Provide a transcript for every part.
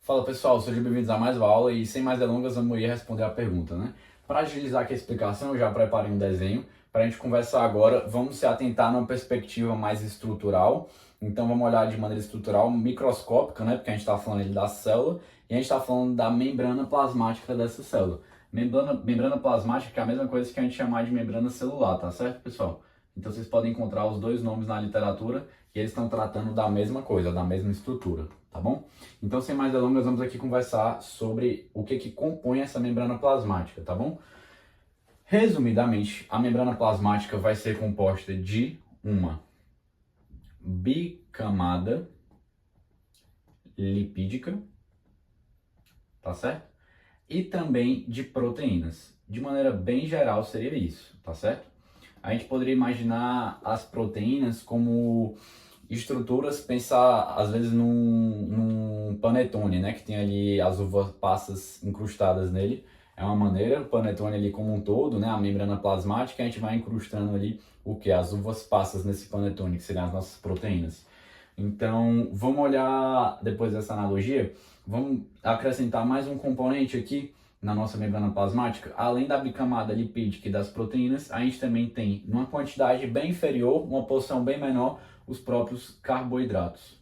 Fala pessoal, sejam bem-vindos a mais uma aula e sem mais delongas vamos ir responder a pergunta, né? Para agilizar aqui a explicação, eu já preparei um desenho para a gente conversar agora. Vamos se atentar numa perspectiva mais estrutural. Então vamos olhar de maneira estrutural, microscópica, né? Porque a gente está falando ali da célula e a gente está falando da membrana plasmática dessa célula. Membrana plasmática que é a mesma coisa que a gente chamar de membrana celular, tá certo, pessoal? Então vocês podem encontrar os dois nomes na literatura e eles estão tratando da mesma coisa, da mesma estrutura, tá bom? Então, sem mais delongas, vamos aqui conversar sobre o que compõe essa membrana plasmática, tá bom? Resumidamente, a membrana plasmática vai ser composta de uma bicamada lipídica, tá certo? E também de proteínas. De maneira bem geral seria isso, tá certo? A gente poderia imaginar as proteínas como estruturas, pensar às vezes num panetone, né? Que tem ali as uvas passas incrustadas nele. É uma maneira, o panetone ali como um todo, né? A membrana plasmática, a gente vai incrustando ali o que? As uvas passas nesse panetone, que seriam as nossas proteínas. Então, vamos olhar depois dessa analogia, vamos acrescentar mais um componente aqui na nossa membrana plasmática. Além da bicamada lipídica e das proteínas, a gente também tem, numa quantidade bem inferior, uma porção bem menor, os próprios carboidratos.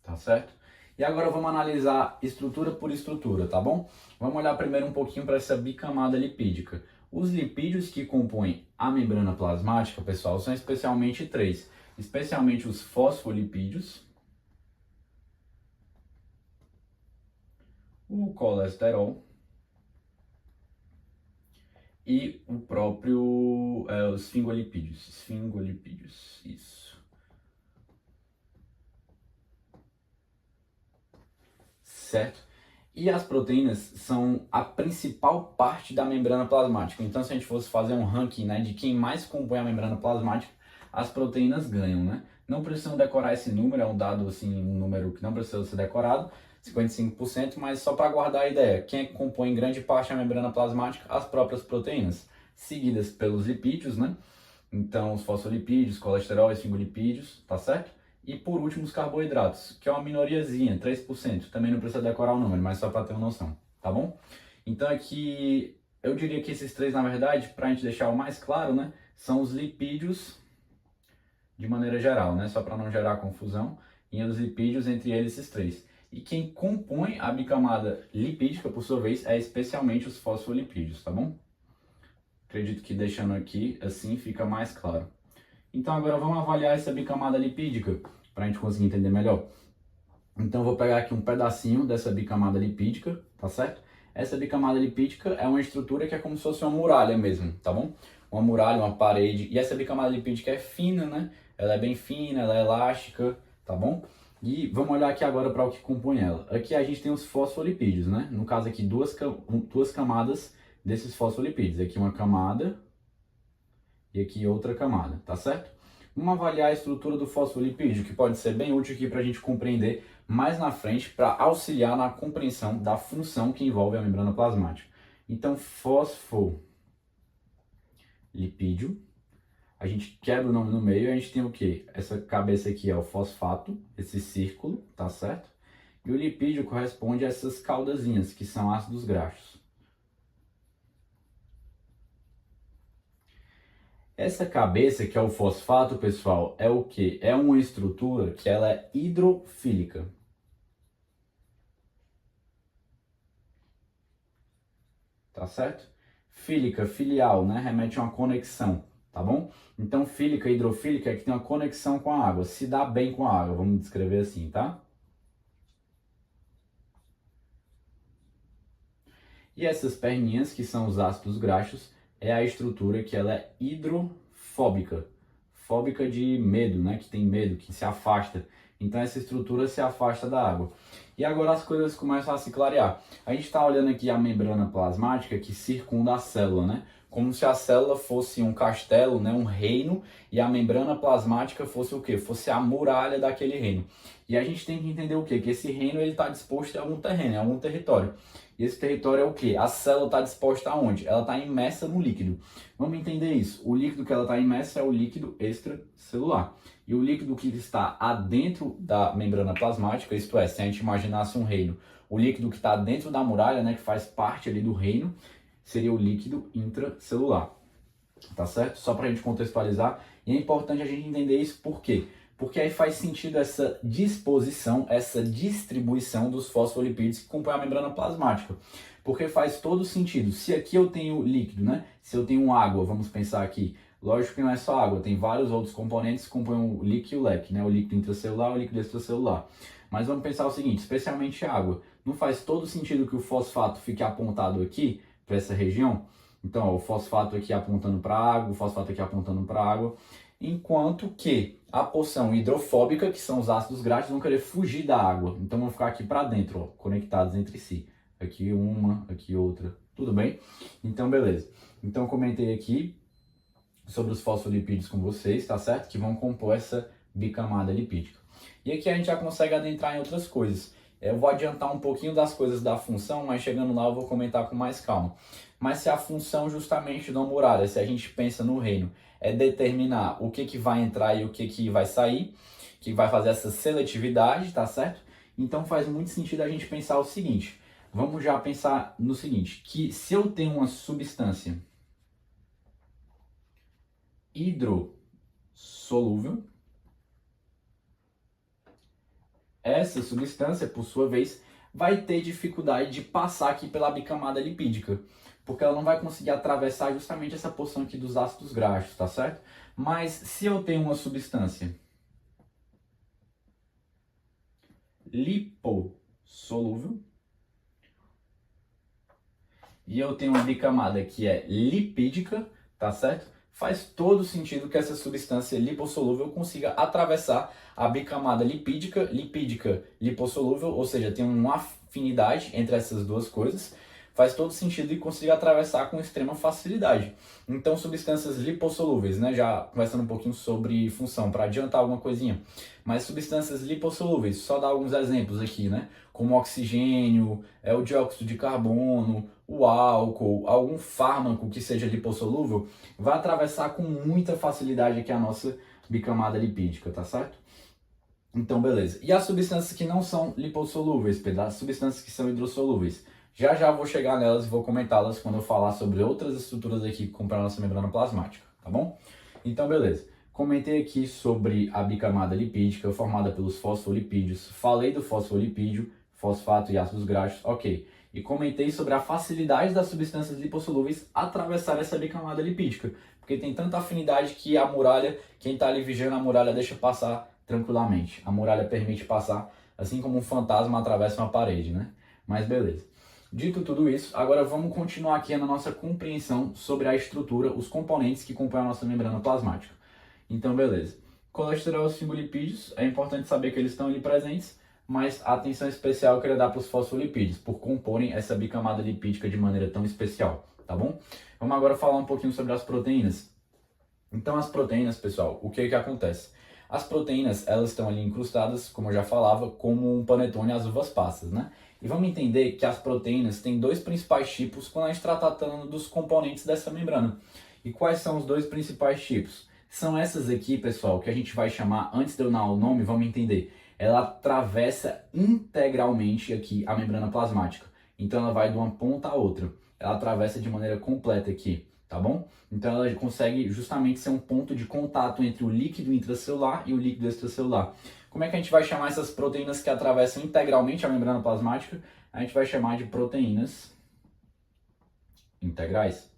Tá certo? E agora vamos analisar estrutura por estrutura, tá bom? Vamos olhar primeiro um pouquinho para essa bicamada lipídica. Os lipídios que compõem a membrana plasmática, pessoal, são especialmente três. Especialmente os fosfolipídios, o colesterol e o próprio os esfingolipídios. Esfingolipídios, isso. Certo? E as proteínas são a principal parte da membrana plasmática. Então, se a gente fosse fazer um ranking, né, de quem mais compõe a membrana plasmática, as proteínas ganham, né? Não precisam decorar esse número, é um dado assim, um número que não precisa ser decorado, 55%, mas só para guardar a ideia, quem é que compõe grande parte da membrana plasmática? As próprias proteínas, seguidas pelos lipídios, né? Então, os fosfolipídios, colesterol, esfingolipídios, tá certo? E por último, os carboidratos, que é uma minoriazinha, 3%. Também não precisa decorar o número, mas só para ter uma noção, tá bom? Então aqui, eu diria que esses três, na verdade, para a gente deixar o mais claro, né? São os lipídios de maneira geral, né? Só para não gerar confusão. E os lipídios entre eles, esses três. E quem compõe a bicamada lipídica, por sua vez, é especialmente os fosfolipídios, tá bom? Acredito que deixando aqui, assim, fica mais claro. Então agora vamos avaliar essa bicamada lipídica, para a gente conseguir entender melhor. Então eu vou pegar aqui um pedacinho dessa bicamada lipídica, tá certo? Essa bicamada lipídica é uma estrutura que é como se fosse uma muralha mesmo, tá bom? Uma muralha, uma parede. E essa bicamada lipídica é fina, né? Ela é bem fina, ela é elástica, tá bom? E vamos olhar aqui agora para o que compõe ela. Aqui a gente tem os fosfolipídios, né? No caso aqui, duas camadas desses fosfolipídios. Aqui uma camada e aqui outra camada, tá certo? Vamos avaliar a estrutura do fosfolipídio, que pode ser bem útil aqui para a gente compreender mais na frente, para auxiliar na compreensão da função que envolve a membrana plasmática. Então, fosfolipídio, a gente quebra o nome no meio, a gente tem o quê? Essa cabeça aqui é o fosfato, esse círculo, tá certo? E o lipídio corresponde a essas caudazinhas, que são ácidos graxos. Essa cabeça, que é o fosfato, pessoal, é o quê? É uma estrutura que ela é hidrofílica. Tá certo? Fílica, filial, né? Remete a uma conexão, tá bom? Então, fílica, hidrofílica é que tem uma conexão com a água, se dá bem com a água, vamos descrever assim, tá? E essas perninhas, que são os ácidos graxos, é a estrutura que ela é hidrofóbica. Fóbica de medo, né? Que tem medo, que se afasta. Então essa estrutura se afasta da água. E agora as coisas começam a se clarear. A gente está olhando aqui a membrana plasmática que circunda a célula, né? Como se a célula fosse um castelo, né? Um reino, e a membrana plasmática fosse o quê? Fosse a muralha daquele reino. E a gente tem que entender o quê? Que esse reino está disposto em algum terreno, em algum território. E esse território é o quê? A célula está disposta aonde? Ela está imersa no líquido. Vamos entender isso. O líquido que ela está imersa é o líquido extracelular. e o líquido que está adentro da membrana plasmática, isto é, se a gente imaginasse um reino, o líquido que está dentro da muralha, né, que faz parte ali do reino, seria o líquido intracelular, tá certo? Só para a gente contextualizar, e é importante a gente entender isso por quê? Porque aí faz sentido essa disposição, essa distribuição dos fosfolipídios que compõem a membrana plasmática. Porque faz todo sentido. Se aqui eu tenho líquido, né? Se eu tenho água, vamos pensar aqui. Lógico que não é só água, tem vários outros componentes que compõem o líquido e o leque, né? O líquido intracelular e o líquido extracelular. Mas vamos pensar o seguinte, especialmente a água. Não faz todo sentido que o fosfato fique apontado aqui, para essa região? Então, ó, o fosfato aqui apontando para a água, o fosfato aqui apontando para a água. Enquanto que a porção hidrofóbica, que são os ácidos graxos, vão querer fugir da água. Então vão ficar aqui para dentro, ó, conectados entre si. Aqui uma, aqui outra. Tudo bem? Então, beleza. Então, eu comentei aqui sobre os fosfolipídios com vocês, tá certo? Que vão compor essa bicamada lipídica. E aqui a gente já consegue adentrar em outras coisas. Eu vou adiantar um pouquinho das coisas da função, mas chegando lá eu vou comentar com mais calma. Mas se a função justamente da muralha, se a gente pensa no reino, é determinar o que vai entrar e o que vai sair, que vai fazer essa seletividade, tá certo? Então faz muito sentido a gente pensar o seguinte, vamos já pensar no seguinte, que se eu tenho uma substância hidrossolúvel, essa substância, por sua vez, vai ter dificuldade de passar aqui pela bicamada lipídica, porque ela não vai conseguir atravessar justamente essa porção aqui dos ácidos graxos, tá certo? Mas se eu tenho uma substância lipossolúvel e eu tenho uma bicamada que é lipídica, tá certo? Faz todo sentido que essa substância lipossolúvel consiga atravessar a bicamada lipídica, lipossolúvel, ou seja, tem uma afinidade entre essas duas coisas, faz todo sentido e consiga atravessar com extrema facilidade. Então, substâncias lipossolúveis, né? Já conversando um pouquinho sobre função, para adiantar alguma coisinha. Mas substâncias lipossolúveis, só dar alguns exemplos aqui, né? Como o oxigênio, o dióxido de carbono, o álcool, algum fármaco que seja lipossolúvel, vai atravessar com muita facilidade aqui a nossa bicamada lipídica, tá certo? Então, beleza. E as substâncias que não são lipossolúveis, Pedro? As substâncias que são hidrossolúveis. Já já vou chegar nelas e vou comentá-las quando eu falar sobre outras estruturas aqui que compõem a nossa membrana plasmática, tá bom? Então, beleza. Comentei aqui sobre a bicamada lipídica formada pelos fosfolipídios. Falei do fosfolipídio, fosfato e ácidos graxos, ok. E comentei sobre a facilidade das substâncias lipossolúveis atravessar essa bicamada lipídica, porque tem tanta afinidade que a muralha, quem está ali vigiando a muralha deixa passar tranquilamente. A muralha permite passar, assim como um fantasma atravessa uma parede, né? Mas beleza. Dito tudo isso, agora vamos continuar aqui na nossa compreensão sobre a estrutura, os componentes que compõem a nossa membrana plasmática. Então, beleza. Colesterol e os fosfolipídios, é importante saber que eles estão ali presentes, mas a atenção especial eu queria dar para os fosfolipídios, por comporem essa bicamada lipídica de maneira tão especial, tá bom? Vamos agora falar um pouquinho sobre as proteínas. Então, as proteínas, pessoal, o que acontece? As proteínas, elas estão ali incrustadas, como eu já falava, como um panetone às uvas passas, né? E vamos entender que as proteínas têm dois principais tipos quando a gente está tratando dos componentes dessa membrana. E quais são os dois principais tipos? São essas aqui, pessoal, que a gente vai chamar, antes de eu dar o nome, vamos entender. Ela atravessa integralmente aqui a membrana plasmática. Então ela vai de uma ponta a outra. Ela atravessa de maneira completa aqui, tá bom? Então ela consegue justamente ser um ponto de contato entre o líquido intracelular e o líquido extracelular. Como é que a gente vai chamar essas proteínas que atravessam integralmente a membrana plasmática? A gente vai chamar de proteínas integrais.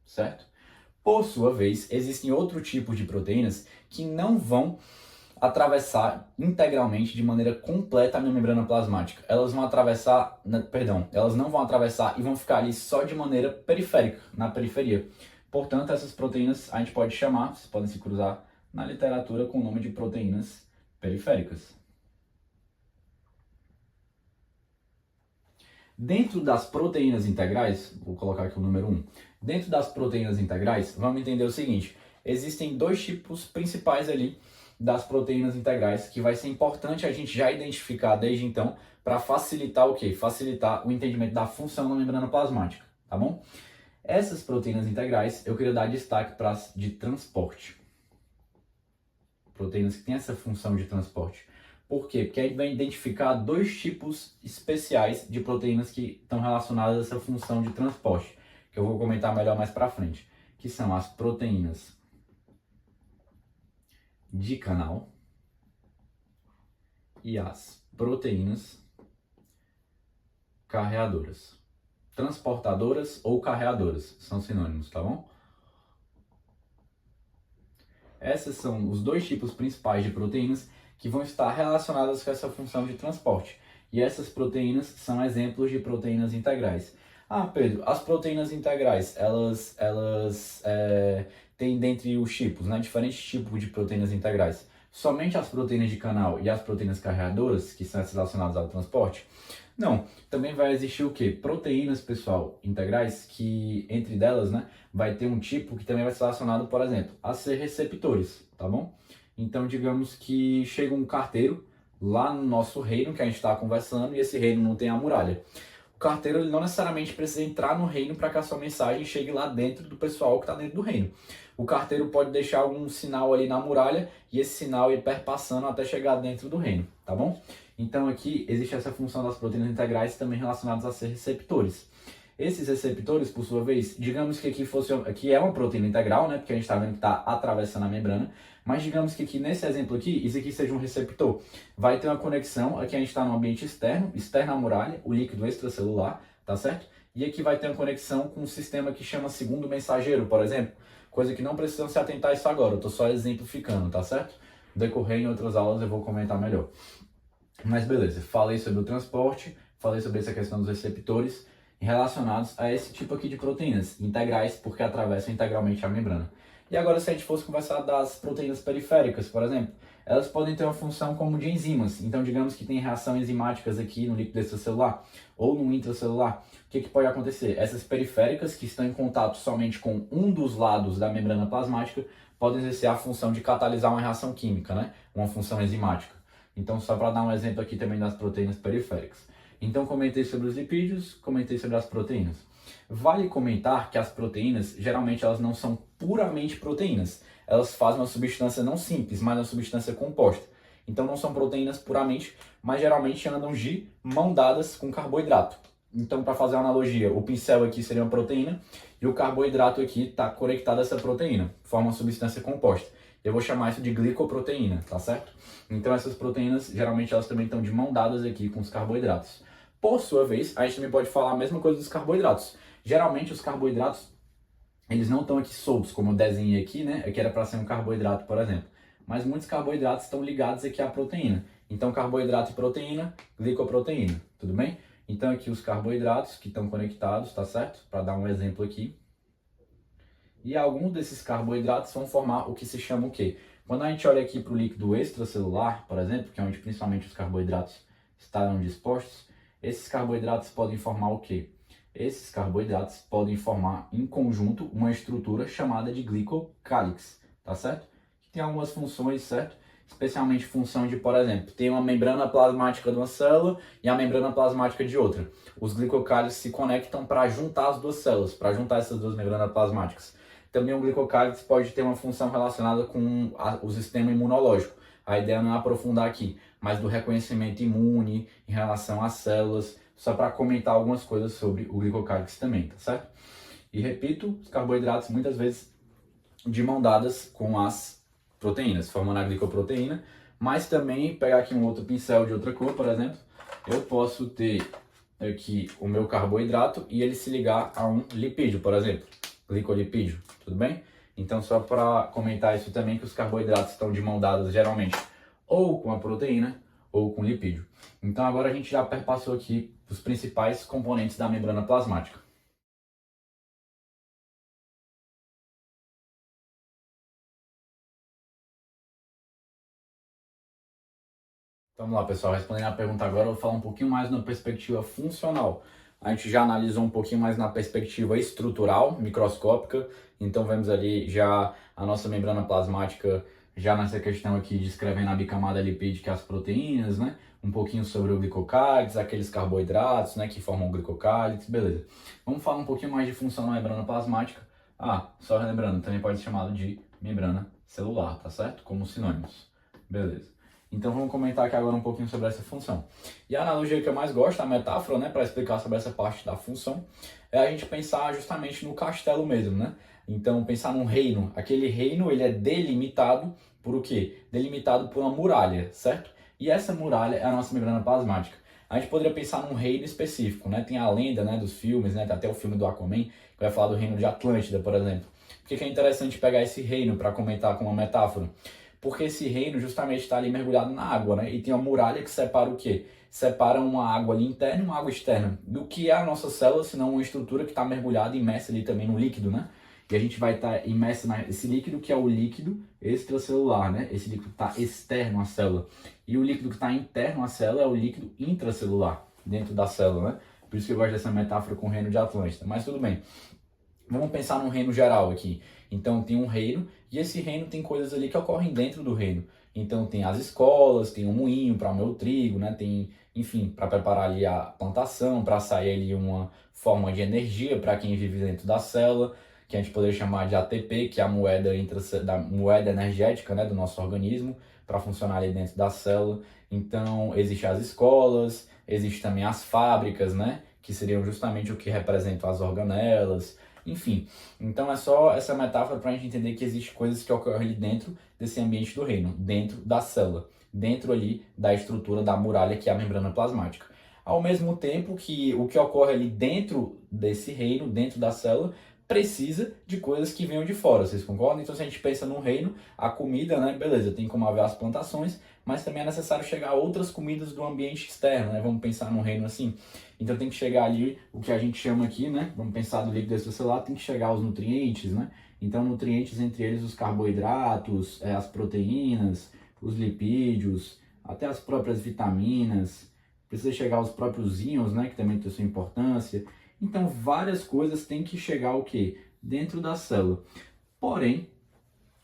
Certo? Por sua vez, existem outro tipo de proteínas que não vão atravessar integralmente de maneira completa a minha membrana plasmática. Elas vão atravessar, elas não vão atravessar e vão ficar ali só de maneira periférica, na periferia. Portanto, essas proteínas a gente pode chamar, vocês podem se cruzar na literatura com o nome de proteínas periféricas. Dentro das proteínas integrais, vou colocar aqui o número 1. Dentro das proteínas integrais, vamos entender o seguinte: existem dois tipos principais ali das proteínas integrais, que vai ser importante a gente já identificar desde então, para facilitar o quê? Facilitar o entendimento da função da membrana plasmática, tá bom? Essas proteínas integrais, eu queria dar destaque para as de transporte. Proteínas que têm essa função de transporte. Por quê? Porque a gente vai identificar dois tipos especiais de proteínas que estão relacionadas a essa função de transporte, que eu vou comentar melhor mais para frente, que são as proteínas de canal e as proteínas carreadoras. Transportadoras ou carreadoras são sinônimos, tá bom? Esses são os dois tipos principais de proteínas que vão estar relacionadas com essa função de transporte. E essas proteínas são exemplos de proteínas integrais. Ah, Pedro, as proteínas integrais, elas têm dentre os tipos, né, diferentes tipos de proteínas integrais. Somente as proteínas de canal e as proteínas carreadoras, que são relacionadas ao transporte? Não, também vai existir o quê? Proteínas, pessoal, integrais, que entre delas, né, vai ter um tipo que também vai ser relacionado, por exemplo, a ser receptores, tá bom? Então, digamos que chega um carteiro lá no nosso reino, que a gente está conversando, e esse reino não tem a muralha. O carteiro ele não necessariamente precisa entrar no reino para que a sua mensagem chegue lá dentro do pessoal que está dentro do reino. O carteiro pode deixar algum sinal ali na muralha e esse sinal ir perpassando até chegar dentro do reino, tá bom? Então aqui existe essa função das proteínas integrais também relacionadas a ser receptores. Esses receptores, por sua vez, digamos que aqui é uma proteína integral, né? Porque a gente está vendo que está atravessando a membrana. Mas digamos que aqui nesse exemplo aqui, isso aqui seja um receptor. Vai ter uma conexão, aqui a gente está no ambiente externo, externo à muralha, o líquido extracelular, tá certo? E aqui vai ter uma conexão com um sistema que chama segundo mensageiro, por exemplo. Coisa que não precisam se atentar a isso agora, eu estou só exemplificando, tá certo? Decorrer em outras aulas eu vou comentar melhor. Mas beleza, falei sobre o transporte, falei sobre essa questão dos receptores relacionados a esse tipo aqui de proteínas integrais, porque atravessam integralmente a membrana. E agora, se a gente fosse conversar das proteínas periféricas, por exemplo, elas podem ter uma função como de enzimas. Então, digamos que tem reações enzimáticas aqui no líquido extracelular ou no intracelular. O que pode acontecer? Essas periféricas, que estão em contato somente com um dos lados da membrana plasmática, podem exercer a função de catalisar uma reação química, né? Uma função enzimática. Então, só para dar um exemplo aqui também das proteínas periféricas. Então, comentei sobre os lipídios, comentei sobre as proteínas. Vale comentar que as proteínas, geralmente, elas não são puramente proteínas. Elas fazem uma substância não simples, mas uma substância composta. Então, não são proteínas puramente, mas geralmente andam de mão dadas com carboidrato. Então, para fazer uma analogia, o pincel aqui seria uma proteína e o carboidrato aqui está conectado a essa proteína, forma uma substância composta. Eu vou chamar isso de glicoproteína, tá certo? Então essas proteínas, geralmente elas também estão de mão dadas aqui com os carboidratos. Por sua vez, a gente também pode falar a mesma coisa dos carboidratos. Geralmente os carboidratos, eles não estão aqui soltos, como eu desenhei aqui, né? Aqui era para ser um carboidrato, por exemplo. Mas muitos carboidratos estão ligados aqui à proteína. Então carboidrato e proteína, glicoproteína, tudo bem? Então aqui os carboidratos que estão conectados, tá certo? Para dar um exemplo aqui. E alguns desses carboidratos vão formar o que se chama o quê? Quando a gente olha aqui para o líquido extracelular, por exemplo, que é onde principalmente os carboidratos estarão dispostos, esses carboidratos podem formar o quê? Esses carboidratos podem formar em conjunto uma estrutura chamada de glicocálix, tá certo? Que tem algumas funções, certo? Especialmente função de, por exemplo, tem uma membrana plasmática de uma célula e a membrana plasmática de outra. Os glicocálixes se conectam para juntar as duas células, para juntar essas duas membranas plasmáticas. Também o glicocálix pode ter uma função relacionada com o sistema imunológico. A ideia não é aprofundar aqui, mas do reconhecimento imune em relação às células, só para comentar algumas coisas sobre o glicocálix também, tá certo? E repito, os carboidratos muitas vezes de mão dadas com as proteínas, formando a glicoproteína, mas também pegar aqui um outro pincel de outra cor, por exemplo, eu posso ter aqui o meu carboidrato e ele se ligar a um lipídio, por exemplo, glicolipídio, tudo bem? Então, só para comentar isso também, que os carboidratos estão de mão dadas geralmente ou com a proteína ou com lipídio. Então, agora a gente já perpassou aqui os principais componentes da membrana plasmática. Vamos lá, pessoal, respondendo a pergunta agora, eu vou falar um pouquinho mais na perspectiva funcional. A gente já analisou um pouquinho mais na perspectiva estrutural, microscópica, então vemos ali já a nossa membrana plasmática já nessa questão aqui descrevendo a bicamada lipídica e as proteínas, né? Um pouquinho sobre o glicocálides, aqueles carboidratos, né, que formam o glicocálides, beleza. Vamos falar um pouquinho mais de função da membrana plasmática. Só relembrando, também pode ser chamado de membrana celular, tá certo? Como sinônimos. Beleza. Então vamos comentar aqui agora um pouquinho sobre essa função. E a analogia que eu mais gosto, a metáfora, né, para explicar sobre essa parte da função, é a gente pensar justamente no castelo mesmo, né? Então pensar num reino. Aquele reino, ele é delimitado por o quê? Delimitado por uma muralha, certo? E essa muralha é a nossa membrana plasmática. A gente poderia pensar num reino específico, né? Tem a lenda, né, dos filmes, né? Tem até o filme do Aquaman, que vai falar do reino de Atlântida, por exemplo. Por que é interessante pegar esse reino para comentar com uma metáfora? Porque esse reino justamente está ali mergulhado na água, né? E tem uma muralha que separa o quê? Separa uma água ali interna e uma água externa. Do que é a nossa célula, senão uma estrutura que está mergulhada e imersa ali também no líquido, né? E a gente vai estar imerso nesse líquido que é o líquido extracelular, né? Esse líquido está externo à célula. E o líquido que está interno à célula é o líquido intracelular, dentro da célula, né? Por isso que eu gosto dessa metáfora com o reino de Atlântida. Mas tudo bem. Vamos pensar num reino geral aqui. Então tem um reino e esse reino tem coisas ali que ocorrem dentro do reino. Então tem as escolas, tem um moinho para moer o trigo, né? Tem, enfim, para preparar ali a plantação, para sair ali uma forma de energia para quem vive dentro da célula, que a gente poderia chamar de ATP, que é a da moeda energética, né, do nosso organismo, para funcionar ali dentro da célula. Então existem as escolas, existem também as fábricas, né, que seriam justamente o que representam as organelas. Enfim, então é só essa metáfora para a gente entender que existem coisas que ocorrem ali dentro desse ambiente do reino, dentro da célula, dentro ali da estrutura da muralha que é a membrana plasmática. Ao mesmo tempo que o que ocorre ali dentro desse reino, dentro da célula, precisa de coisas que venham de fora, vocês concordam? Então se a gente pensa no reino, a comida, né, beleza, tem como haver as plantações, mas também é necessário chegar a outras comidas do ambiente externo, né, vamos pensar no reino assim. Então tem que chegar ali o que a gente chama aqui, né, vamos pensar do líquido extracelular, tem que chegar os nutrientes, né, então nutrientes entre eles os carboidratos, as proteínas, os lipídios, até as próprias vitaminas, precisa chegar os próprios íons, né, que também tem sua importância. Então, várias coisas têm que chegar o quê? Dentro da célula. Porém,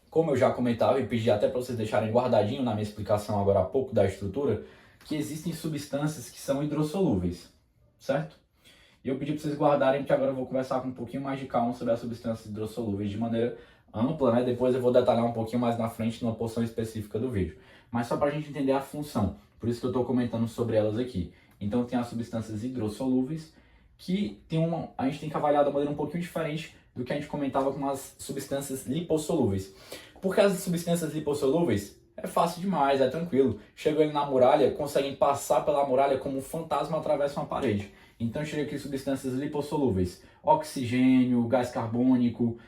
como eu já comentava e pedi até para vocês deixarem guardadinho na minha explicação agora há pouco da estrutura, que existem substâncias que são hidrossolúveis, certo? E eu pedi para vocês guardarem, porque agora eu vou conversar com um pouquinho mais de calma sobre as substâncias hidrossolúveis de maneira ampla, né? Depois eu vou detalhar um pouquinho mais na frente numa porção específica do vídeo. Mas só para a gente entender a função, por isso que eu estou comentando sobre elas aqui. Então tem as substâncias hidrossolúveis, que a gente tem que avaliar de uma maneira um pouquinho diferente do que a gente comentava com as substâncias lipossolúveis. Porque as substâncias lipossolúveis é fácil demais, é tranquilo. Chegam ali na muralha, conseguem passar pela muralha como um fantasma atravessa uma parede. Então chega aqui substâncias lipossolúveis, oxigênio, gás carbônico,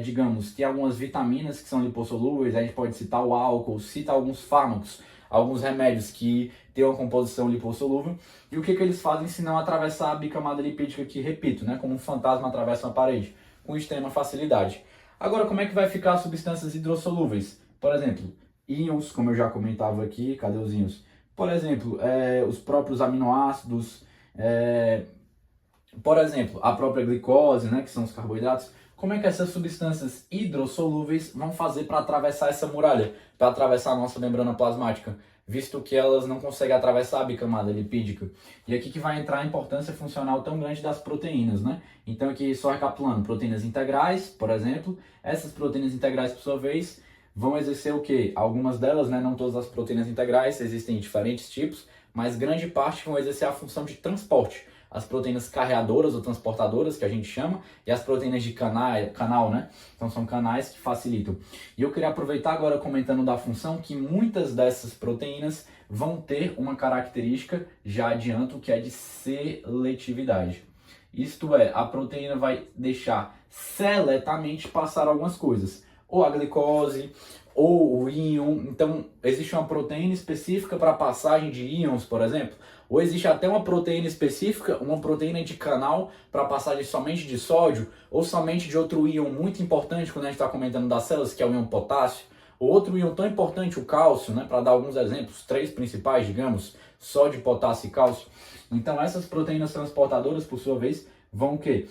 digamos, tem algumas vitaminas que são lipossolúveis, a gente pode citar o álcool, cita alguns fármacos, alguns remédios que têm uma composição lipossolúvel. E o que eles fazem se não atravessar a bicamada lipídica que, repito, né, como um fantasma atravessa uma parede, com extrema facilidade. Agora, como é que vai ficar as substâncias hidrossolúveis? Por exemplo, íons, como eu já comentava aqui, cadê os íons? Por exemplo, os próprios aminoácidos, por exemplo, a própria glicose, né, que são os carboidratos. Como é que essas substâncias hidrossolúveis vão fazer para atravessar essa muralha, para atravessar a nossa membrana plasmática, visto que elas não conseguem atravessar a bicamada lipídica? E aqui que vai entrar a importância funcional tão grande das proteínas, né? Então aqui só recapitulando, proteínas integrais, por exemplo, essas proteínas integrais, por sua vez, vão exercer o quê? Algumas delas, né, não todas as proteínas integrais, existem diferentes tipos, mas grande parte vão exercer a função de transporte. As proteínas carreadoras ou transportadoras, que a gente chama, e as proteínas de canal, né? Então são canais que facilitam. E eu queria aproveitar agora comentando da função que muitas dessas proteínas vão ter uma característica, já adianto, que é de seletividade. Isto é, a proteína vai deixar seletamente passar algumas coisas, ou a glicose, ou o íon. Então, existe uma proteína específica para passagem de íons, por exemplo, ou existe até uma proteína específica, uma proteína de canal para passagem somente de sódio, ou somente de outro íon muito importante quando a gente está comentando das células, que é o íon potássio, ou outro íon tão importante, o cálcio, né, para dar alguns exemplos, 3 principais, digamos, sódio, potássio e cálcio. Então, essas proteínas transportadoras, por sua vez, vão o quê?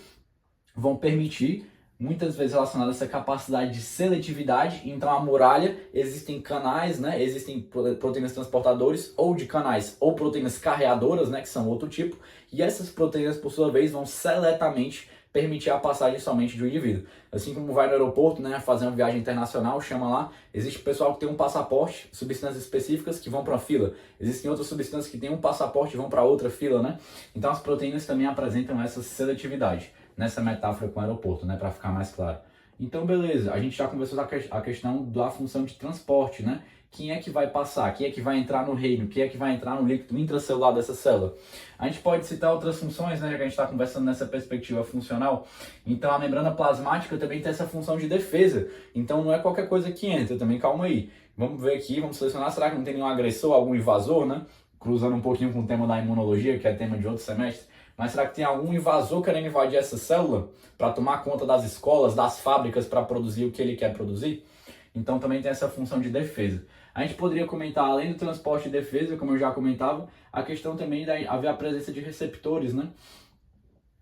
Vão permitir muitas vezes relacionado a essa capacidade de seletividade. Então a muralha, existem canais, né? Existem proteínas transportadores ou de canais ou proteínas carreadoras, né? Que são outro tipo. E essas proteínas, por sua vez, vão seletamente permitir a passagem somente de um indivíduo. Assim como vai no aeroporto, né, fazer uma viagem internacional, chama lá, existe pessoal que tem um passaporte, substâncias específicas que vão para uma fila. Existem outras substâncias que têm um passaporte e vão para outra fila, né? Então as proteínas também apresentam essa seletividade, nessa metáfora com o aeroporto, né, para ficar mais claro. Então, beleza, a gente já conversou a questão da função de transporte, né? Quem é que vai passar? Quem é que vai entrar no reino? Quem é que vai entrar no líquido intracelular dessa célula? A gente pode citar outras funções, né? Já que a gente está conversando nessa perspectiva funcional. Então, a membrana plasmática também tem essa função de defesa. Então, não é qualquer coisa que entra também. Calma aí. Vamos ver aqui, vamos selecionar. Será que não tem nenhum agressor, algum invasor, né? Cruzando um pouquinho com o tema da imunologia, que é tema de outro semestre. Mas será que tem algum invasor querendo invadir essa célula para tomar conta das escolas, das fábricas, para produzir o que ele quer produzir? Então também tem essa função de defesa. A gente poderia comentar, além do transporte e defesa, como eu já comentava, a questão também de haver a presença de receptores, né?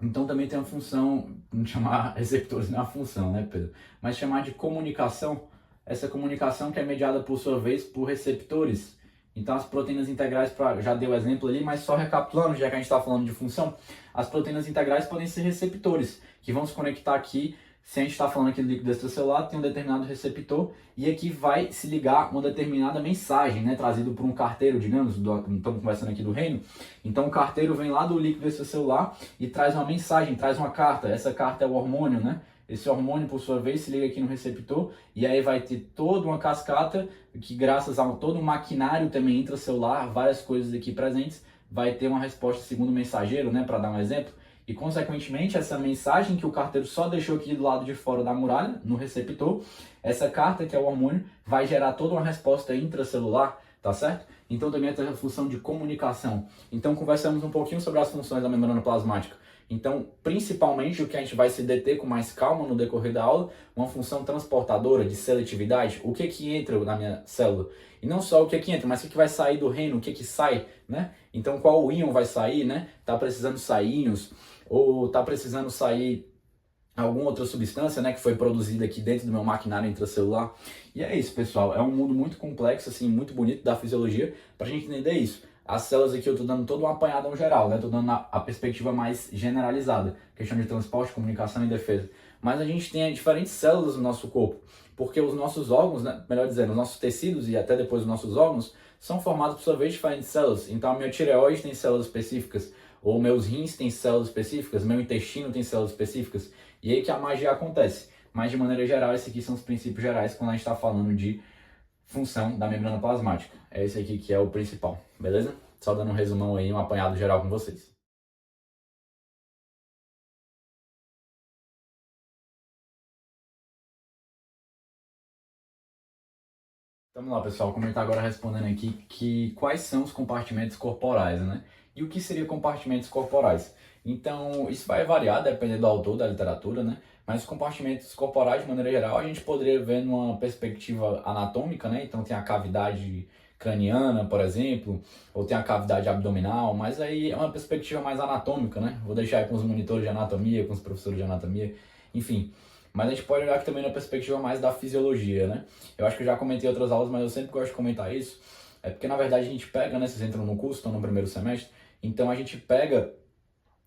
Então também tem a função, não chamar receptores não é uma função, né, Pedro? Mas chamar de comunicação, essa comunicação que é mediada por sua vez por receptores. Então as proteínas integrais, já dei o exemplo ali, mas só recapitulando, já que a gente está falando de função, as proteínas integrais podem ser receptores, que vão se conectar aqui. Se a gente está falando aqui do líquido extracelular, tem um determinado receptor e aqui vai se ligar uma determinada mensagem, né, trazido por um carteiro, digamos, estamos conversando aqui do reino. Então o carteiro vem lá do líquido extracelular e traz uma mensagem, traz uma carta. Essa carta é o hormônio, né? Esse hormônio, por sua vez, se liga aqui no receptor e aí vai ter toda uma cascata que, graças a todo um maquinário também intracelular, várias coisas aqui presentes, vai ter uma resposta segundo o mensageiro, né, para dar um exemplo. E, consequentemente, essa mensagem que o carteiro só deixou aqui do lado de fora da muralha, no receptor, essa carta, que é o hormônio, vai gerar toda uma resposta intracelular, tá certo? Então, também tem a função de comunicação. Então, conversamos um pouquinho sobre as funções da membrana plasmática. Então, principalmente, o que a gente vai se deter com mais calma no decorrer da aula, uma função transportadora de seletividade, o que entra na minha célula. E não só o que entra, mas o que vai sair do reino, o que sai, né? Então, qual íon vai sair, né? Tá precisando sair íons, ou está precisando sair alguma outra substância, né, que foi produzida aqui dentro do meu maquinário intracelular. E é isso, pessoal. É um mundo muito complexo, assim, muito bonito da fisiologia, para a gente entender isso. As células aqui eu estou dando todo um apanhadão geral, né? Estou dando a perspectiva mais generalizada, questão de transporte, comunicação e defesa. Mas a gente tem diferentes células no nosso corpo, porque os nossos órgãos, né, melhor dizendo, os nossos tecidos e até depois os nossos órgãos, são formados por sua vez de diferentes células. Então a minha tireoide tem células específicas, ou meus rins têm células específicas, meu intestino tem células específicas, e aí que a magia acontece. Mas de maneira geral, esses aqui são os princípios gerais quando a gente está falando de função da membrana plasmática. É esse aqui que é o principal, beleza? Só dando um resumão aí, um apanhado geral com vocês. Vamos lá, pessoal, comentar agora respondendo aqui que quais são os compartimentos corporais, né? E o que seria compartimentos corporais? Então, isso vai variar dependendo do autor da literatura, né? Mas os compartimentos corporais, de maneira geral, a gente poderia ver numa perspectiva anatômica, né? Então, tem a cavidade craniana, por exemplo, ou tem a cavidade abdominal, mas aí é uma perspectiva mais anatômica, né? Vou deixar aí com os monitores de anatomia, com os professores de anatomia, enfim. Mas a gente pode olhar aqui também na perspectiva mais da fisiologia, né? Eu acho que eu já comentei em outras aulas, mas eu sempre gosto de comentar isso. É porque, na verdade, a gente pega, né? Vocês entram no curso, estão no primeiro semestre. Então, a gente pega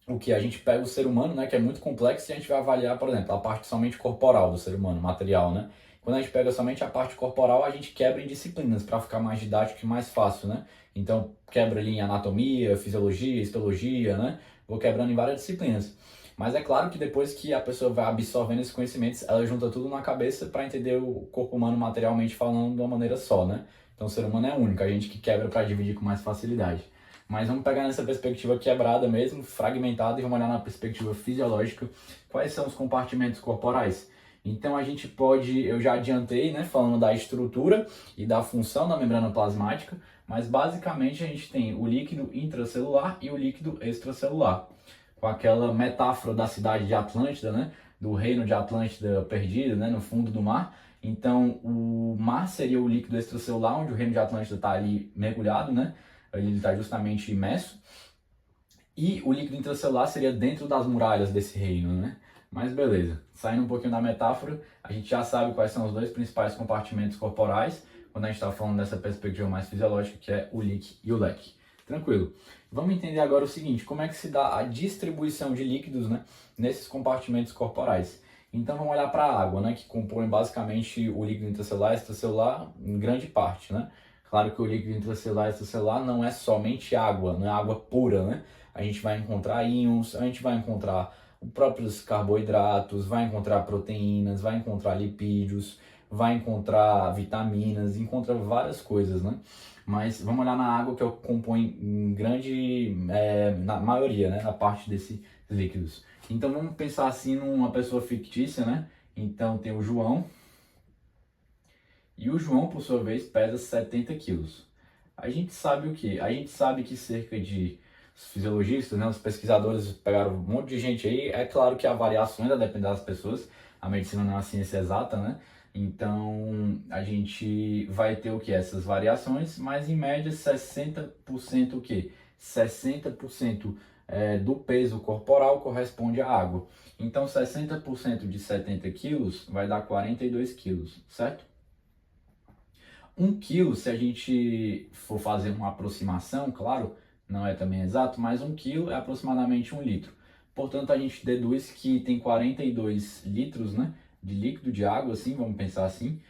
o que? A gente pega o ser humano, né? Que é muito complexo e a gente vai avaliar, por exemplo, a parte somente corporal do ser humano, material, né? Quando a gente pega somente a parte corporal, a gente quebra em disciplinas para ficar mais didático e mais fácil, né? Então, quebra ali em anatomia, fisiologia, histologia, né? Vou quebrando em várias disciplinas. Mas é claro que depois que a pessoa vai absorvendo esses conhecimentos, ela junta tudo na cabeça para entender o corpo humano materialmente falando de uma maneira só, né? Então o ser humano é único, a gente que quebra para dividir com mais facilidade. Mas vamos pegar nessa perspectiva quebrada mesmo, fragmentada, e vamos olhar na perspectiva fisiológica, quais são os compartimentos corporais. Então a gente pode, eu já adiantei, né, falando da estrutura e da função da membrana plasmática, mas basicamente a gente tem o líquido intracelular e o líquido extracelular, com aquela metáfora da cidade de Atlântida, né, do reino de Atlântida perdido, né, no fundo do mar. Então o mar seria o líquido extracelular, onde o reino de Atlântida está ali mergulhado, né, ele está justamente imerso. E o líquido intracelular seria dentro das muralhas desse reino, né? Mas beleza, saindo um pouquinho da metáfora, a gente já sabe quais são os dois principais compartimentos corporais, quando a gente está falando dessa perspectiva mais fisiológica, que é o leak e o leque. Tranquilo. Vamos entender agora o seguinte, como é que se dá a distribuição de líquidos, né, nesses compartimentos corporais. Então vamos olhar para a água, né, que compõe basicamente o líquido intracelular e extracelular em grande parte, né. Claro que o líquido intracelular e extracelular não é somente água, não é água pura, né. A gente vai encontrar íons, a gente vai encontrar os próprios carboidratos, vai encontrar proteínas, vai encontrar lipídios, vai encontrar vitaminas, encontra várias coisas, né? Mas vamos olhar na água que compõe em grande, na maioria, né, na parte desses líquidos. Então vamos pensar assim numa pessoa fictícia, né? Então tem o João, e o João, por sua vez, pesa 70 quilos. A gente sabe o quê? A gente sabe que cerca de fisiologistas, né, os pesquisadores pegaram um monte de gente aí. É claro que a variação ainda depende das pessoas, a medicina não é uma ciência exata, né? Então a gente vai ter o que? Essas variações, mas em média 60% o quê? 60% do peso corporal corresponde à água. Então 60% de 70 quilos vai dar 42 quilos, certo? 1 quilo, se a gente for fazer uma aproximação, claro, não é também exato, mas 1 quilo é aproximadamente 1 litro. Portanto, a gente deduz que tem 42 litros, né, de líquido de água, assim, vamos pensar assim,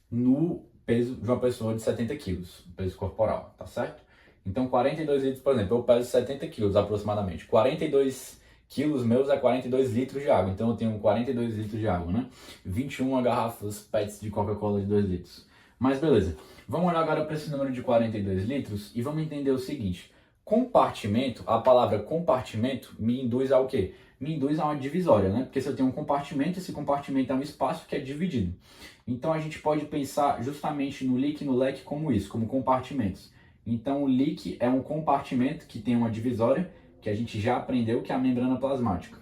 no peso de uma pessoa de 70 quilos, peso corporal, tá certo? Então, 42 litros, por exemplo, eu peso 70 quilos aproximadamente. 42 quilos meus é 42 litros de água, então eu tenho 42 litros de água, né? 21 garrafas PETs de Coca-Cola de 2 litros. Mas beleza, vamos olhar agora para esse número de 42 litros e vamos entender o seguinte. Compartimento, a palavra compartimento me induz ao quê? Me induz a uma divisória, né? Porque se eu tenho um compartimento, esse compartimento é um espaço que é dividido. Então a gente pode pensar justamente no leak e no leque como isso, como compartimentos. Então o leak é um compartimento que tem uma divisória, que a gente já aprendeu, que é a membrana plasmática.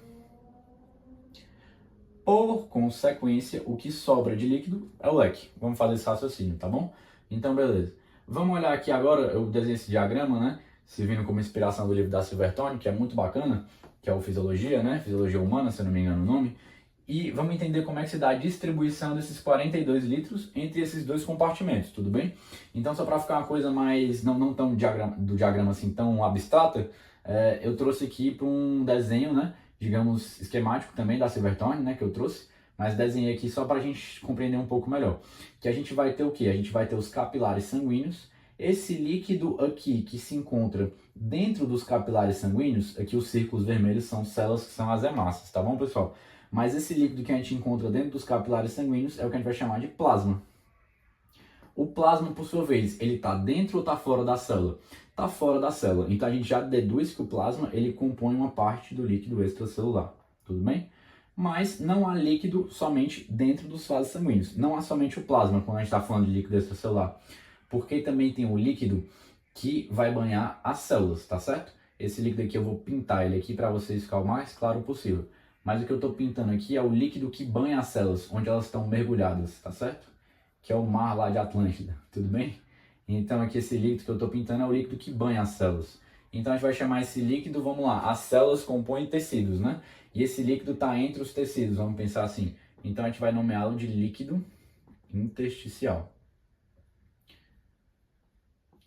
Por consequência, o que sobra de líquido é o leque. Vamos fazer esse raciocínio, tá bom? Então, beleza. Vamos olhar aqui agora, eu desenhei esse diagrama, né? Servindo como inspiração do livro da Silvertone, que é muito bacana, que é o Fisiologia, né? Fisiologia Humana, se eu não me engano o nome. E vamos entender como é que se dá a distribuição desses 42 litros entre esses dois compartimentos, tudo bem? Então, só para ficar uma coisa mais, não tão do diagrama assim, tão abstrata, eu trouxe aqui para um desenho, né? Digamos, esquemático também da Silvertone, né, que eu trouxe, mas desenhei aqui só para a gente compreender um pouco melhor. Que a gente vai ter o quê? A gente vai ter os capilares sanguíneos, esse líquido aqui que se encontra dentro dos capilares sanguíneos, aqui os círculos vermelhos são células que são as hemácias, tá bom, pessoal? Mas esse líquido que a gente encontra dentro dos capilares sanguíneos é o que a gente vai chamar de plasma. O plasma, por sua vez, ele está dentro ou está fora da célula? Está fora da célula. Então a gente já deduz que o plasma ele compõe uma parte do líquido extracelular. Tudo bem? Mas não há líquido somente dentro dos vasos sanguíneos. Não há somente o plasma quando a gente está falando de líquido extracelular. Porque também tem o líquido que vai banhar as células, tá certo? Esse líquido aqui eu vou pintar ele aqui para vocês ficar o mais claro possível. Mas o que eu estou pintando aqui é o líquido que banha as células, onde elas estão mergulhadas, tá certo? Que é o mar lá de Atlântida, tudo bem? Então aqui esse líquido que eu estou pintando é o líquido que banha as células. Então a gente vai chamar esse líquido, vamos lá, as células compõem tecidos, né? E esse líquido está entre os tecidos, vamos pensar assim. Então a gente vai nomeá-lo de líquido intersticial.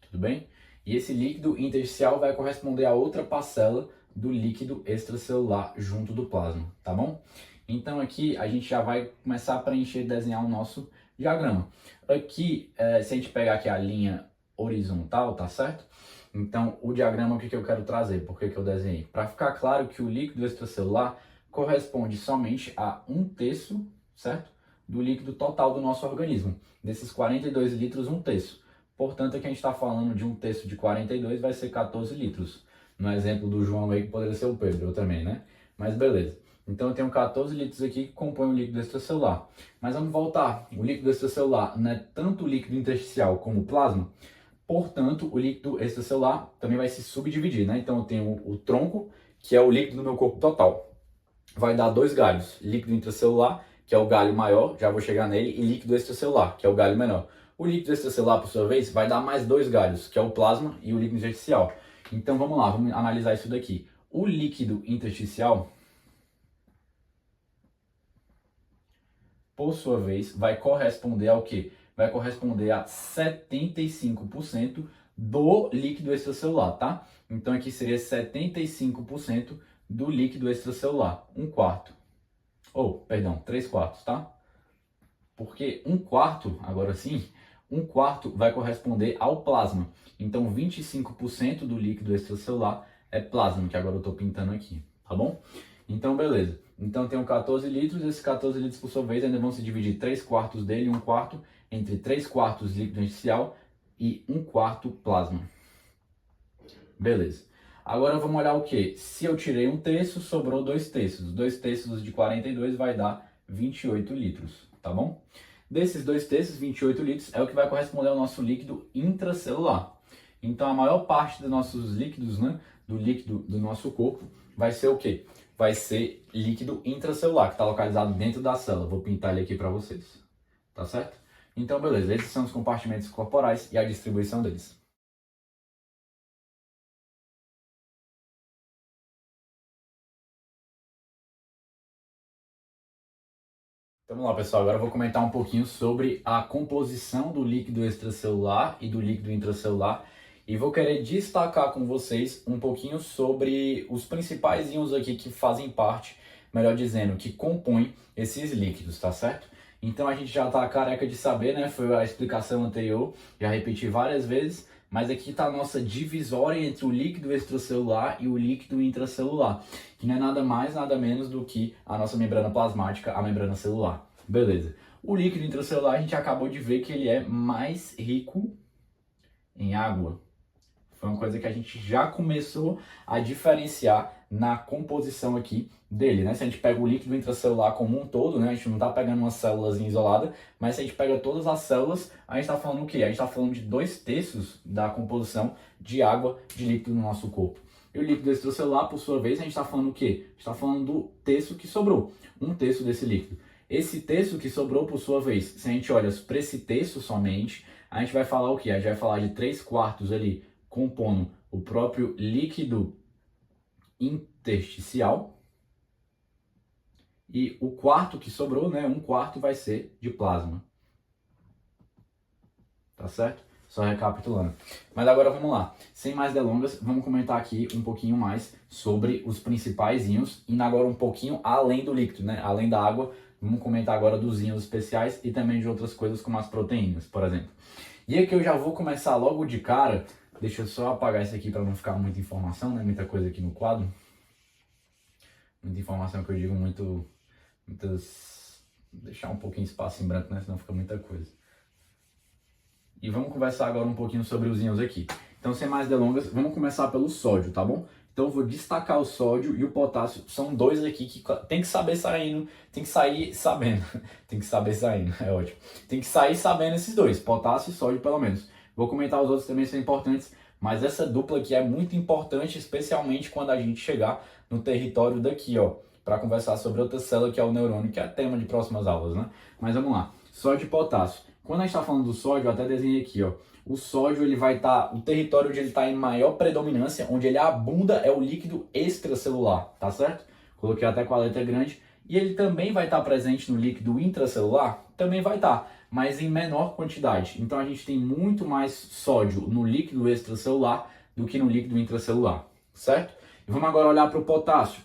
Tudo bem? E esse líquido intersticial vai corresponder a outra parcela do líquido extracelular junto do plasma, tá bom? Então aqui a gente já vai começar a preencher, desenhar o nosso diagrama. Aqui, se a gente pegar aqui a linha horizontal, tá certo? Então o diagrama, o que eu quero trazer? Por que eu desenhei? Para ficar claro que o líquido extracelular corresponde somente a 1/3, certo? Do líquido total do nosso organismo. Desses 42 litros, 1/3. Portanto, aqui a gente está falando de 1/3 de 42 vai ser 14 litros. No exemplo do João aí, que poderia ser o Pedro, eu também, né? Mas beleza. Então eu tenho 14 litros aqui que compõem o líquido extracelular. Mas vamos voltar. O líquido extracelular não é tanto o líquido intersticial como o plasma. Portanto, o líquido extracelular também vai se subdividir, né? Então eu tenho o tronco, que é o líquido do meu corpo total. Vai dar 2 galhos. Líquido intracelular, que é o galho maior, já vou chegar nele, e líquido extracelular, que é o galho menor. O líquido extracelular, por sua vez, vai dar mais 2 galhos, que é o plasma e o líquido intersticial. Então vamos lá, vamos analisar isso daqui. O líquido intersticial por sua vez, vai corresponder ao quê? Vai corresponder a 75% do líquido extracelular, tá? Então aqui seria 75% do líquido extracelular, 1/4. Perdão, 3/4, tá? Porque 1/4, agora sim, 1/4 vai corresponder ao plasma. Então 25% do líquido extracelular é plasma, que agora eu estou pintando aqui, tá bom? Então beleza. Então tenho 14 litros, esses 14 litros por sua vez ainda vão se dividir 3/4 dele, 1/4 entre 3/4 líquido inicial e 1/4 plasma. Beleza. Agora vamos olhar o que? Se eu tirei 1/3, sobrou 2/3. 2/3 de 42 vai dar 28 litros, tá bom? Desses 2/3, 28 litros, é o que vai corresponder ao nosso líquido intracelular. Então a maior parte dos nossos líquidos, né, do líquido do nosso corpo, vai ser o quê? Vai ser líquido intracelular, que está localizado dentro da célula. Vou pintar ele aqui para vocês, tá certo? Então beleza, esses são os compartimentos corporais e a distribuição deles. Então, vamos lá, pessoal. Agora eu vou comentar um pouquinho sobre a composição do líquido extracelular e do líquido intracelular. E vou querer destacar com vocês um pouquinho sobre os principais íons aqui que fazem parte, melhor dizendo, que compõem esses líquidos, tá certo? Então a gente já tá careca de saber, né? Foi a explicação anterior, já repeti várias vezes. Mas aqui está a nossa divisória entre o líquido extracelular e o líquido intracelular, que não é nada mais, nada menos do que a nossa membrana plasmática, a membrana celular. Beleza. O líquido intracelular a gente acabou de ver que ele é mais rico em água. Foi uma coisa que a gente já começou a diferenciar na composição aqui dele, né? Se a gente pega o líquido intracelular como um todo, né? A gente não está pegando uma célula isolada, mas se a gente pega todas as células, a gente está falando o quê? A gente está falando de 2/3 da composição de água de líquido no nosso corpo. E o líquido extracelular, por sua vez, a gente está falando o quê? A gente está falando do terço que sobrou, 1/3 desse líquido. Esse terço que sobrou, por sua vez, se a gente olha para esse terço somente, a gente vai falar o quê? A gente vai falar de 3/4 ali, compondo o próprio líquido intersticial, e o quarto que sobrou, né, 1/4 vai ser de plasma. Tá certo? Só recapitulando. Mas agora vamos lá. Sem mais delongas, vamos comentar aqui um pouquinho mais sobre os principais íons, indo agora um pouquinho além do líquido, né? Além da água, vamos comentar agora dos íons especiais e também de outras coisas como as proteínas, por exemplo. E aqui eu já vou começar logo de cara. Deixa eu só apagar isso aqui para não ficar muita informação, né? Muita coisa aqui no quadro. Muita informação que eu digo muitas... Deixar um pouquinho de espaço em branco, né? Senão fica muita coisa. E vamos conversar agora um pouquinho sobre os íons aqui. Então, sem mais delongas, vamos começar pelo sódio, tá bom? Então, eu vou destacar o sódio e o potássio. São dois aqui que tem que saber saindo, tem que sair sabendo. Tem que saber saindo, é ótimo. Tem que sair sabendo esses dois, potássio e sódio pelo menos. Vou comentar os outros também, são importantes, mas essa dupla aqui é muito importante, especialmente quando a gente chegar no território daqui, ó, para conversar sobre outra célula que é o neurônio, que é tema de próximas aulas, né? Mas vamos lá, sódio e potássio. Quando a gente está falando do sódio, eu até desenhei aqui, ó. O sódio, ele vai estar, o território onde ele está em maior predominância, onde ele abunda, é o líquido extracelular, tá certo? Coloquei até com a letra grande. E ele também vai estar presente no líquido intracelular? Também vai estar, mas em menor quantidade. Então a gente tem muito mais sódio no líquido extracelular do que no líquido intracelular, certo? E vamos agora olhar para o potássio.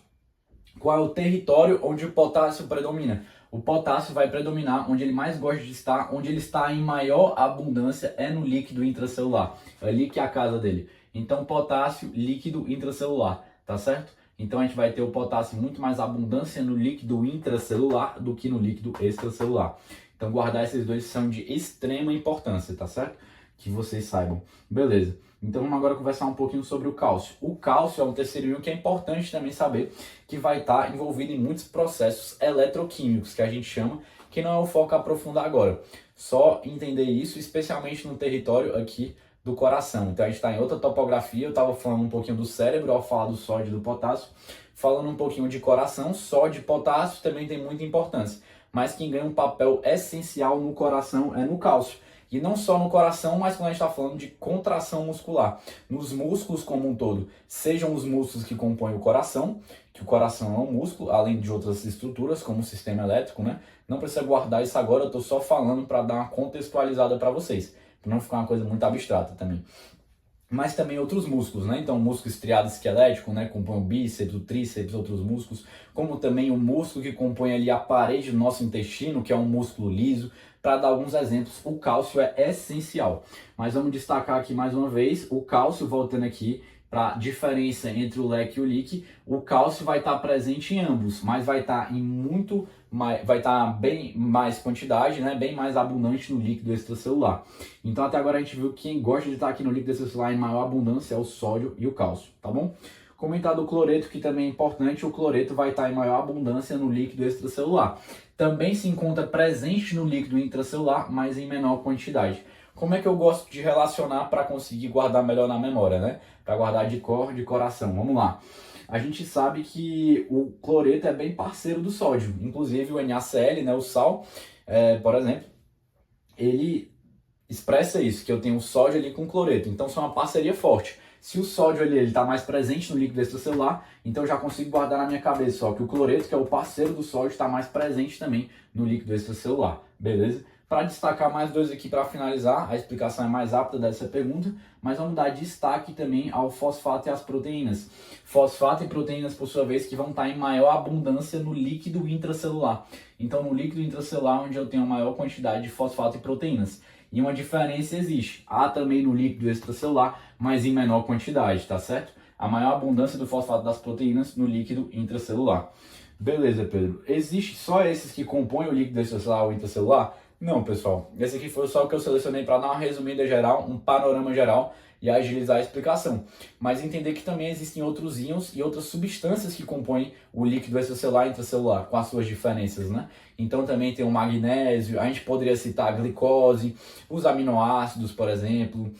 Qual é o território onde o potássio predomina? O potássio vai predominar onde ele mais gosta de estar, onde ele está em maior abundância é no líquido intracelular. É ali que é a casa dele. Então, potássio, líquido intracelular, tá certo? Então, a gente vai ter o potássio muito mais abundância no líquido intracelular do que no líquido extracelular. Então, guardar esses dois são de extrema importância, tá certo? Que vocês saibam. Beleza. Então vamos agora conversar um pouquinho sobre o cálcio. O cálcio é um terceiro íon que é importante também saber que vai estar envolvido em muitos processos eletroquímicos, que a gente chama, que não é o foco a aprofundar agora. Só entender isso, especialmente no território aqui do coração. Então a gente está em outra topografia, eu estava falando um pouquinho do cérebro ao falar do sódio e do potássio, falando um pouquinho de coração, sódio e potássio também tem muita importância. Mas quem ganha um papel essencial no coração é no cálcio. E não só no coração, mas quando a gente está falando de contração muscular. Nos músculos como um todo, sejam os músculos que compõem o coração, que o coração é um músculo, além de outras estruturas, como o sistema elétrico, né? Não precisa guardar isso agora, eu estou só falando para dar uma contextualizada para vocês, para não ficar uma coisa muito abstrata também. Mas também outros músculos, né? Então, o músculo estriado esquelético, né? Compõe o bíceps, o tríceps, outros músculos, como também o músculo que compõe ali a parede do nosso intestino, que é um músculo liso. Para dar alguns exemplos, o cálcio é essencial. Mas vamos destacar aqui mais uma vez, o cálcio, voltando aqui para a diferença entre o leque e o líquido, o cálcio vai estar presente em ambos, mas vai estar em muito mais, vai estar bem mais quantidade, né? Bem mais abundante no líquido extracelular. Então até agora a gente viu que quem gosta de estar aqui no líquido extracelular em maior abundância é o sódio e o cálcio, tá bom? Comentar do cloreto, que também é importante, o cloreto vai estar em maior abundância no líquido extracelular. Também se encontra presente no líquido intracelular, mas em menor quantidade. Como é que eu gosto de relacionar para conseguir guardar melhor na memória, né? Para guardar de cor, de coração. Vamos lá. A gente sabe que o cloreto é bem parceiro do sódio. Inclusive o NaCl, né, o sal, por exemplo, ele expressa isso, que eu tenho o sódio ali com o cloreto. Então são uma parceria forte. Se o sódio ali está mais presente no líquido extracelular, então eu já consigo guardar na minha cabeça, só que o cloreto, que é o parceiro do sódio, está mais presente também no líquido extracelular, beleza? Para destacar mais dois aqui para finalizar, a explicação é mais rápida dessa pergunta, mas vamos dar destaque também ao fosfato e às proteínas. Fosfato e proteínas, por sua vez, que vão estar em maior abundância no líquido intracelular. Então, no líquido intracelular, onde eu tenho a maior quantidade de fosfato e proteínas. E uma diferença existe. Há também no líquido extracelular, mas em menor quantidade, tá certo? A maior abundância do fosfato das proteínas no líquido intracelular. Beleza, Pedro. Existe só esses que compõem o líquido extracelular ou intracelular? Não, pessoal. Esse aqui foi só o que eu selecionei para dar uma resumida geral, um panorama geral e agilizar a explicação. Mas entender que também existem outros íons e outras substâncias que compõem o líquido extracelular e intracelular, com as suas diferenças, né? Então também tem o magnésio, a gente poderia citar a glicose, os aminoácidos, por exemplo.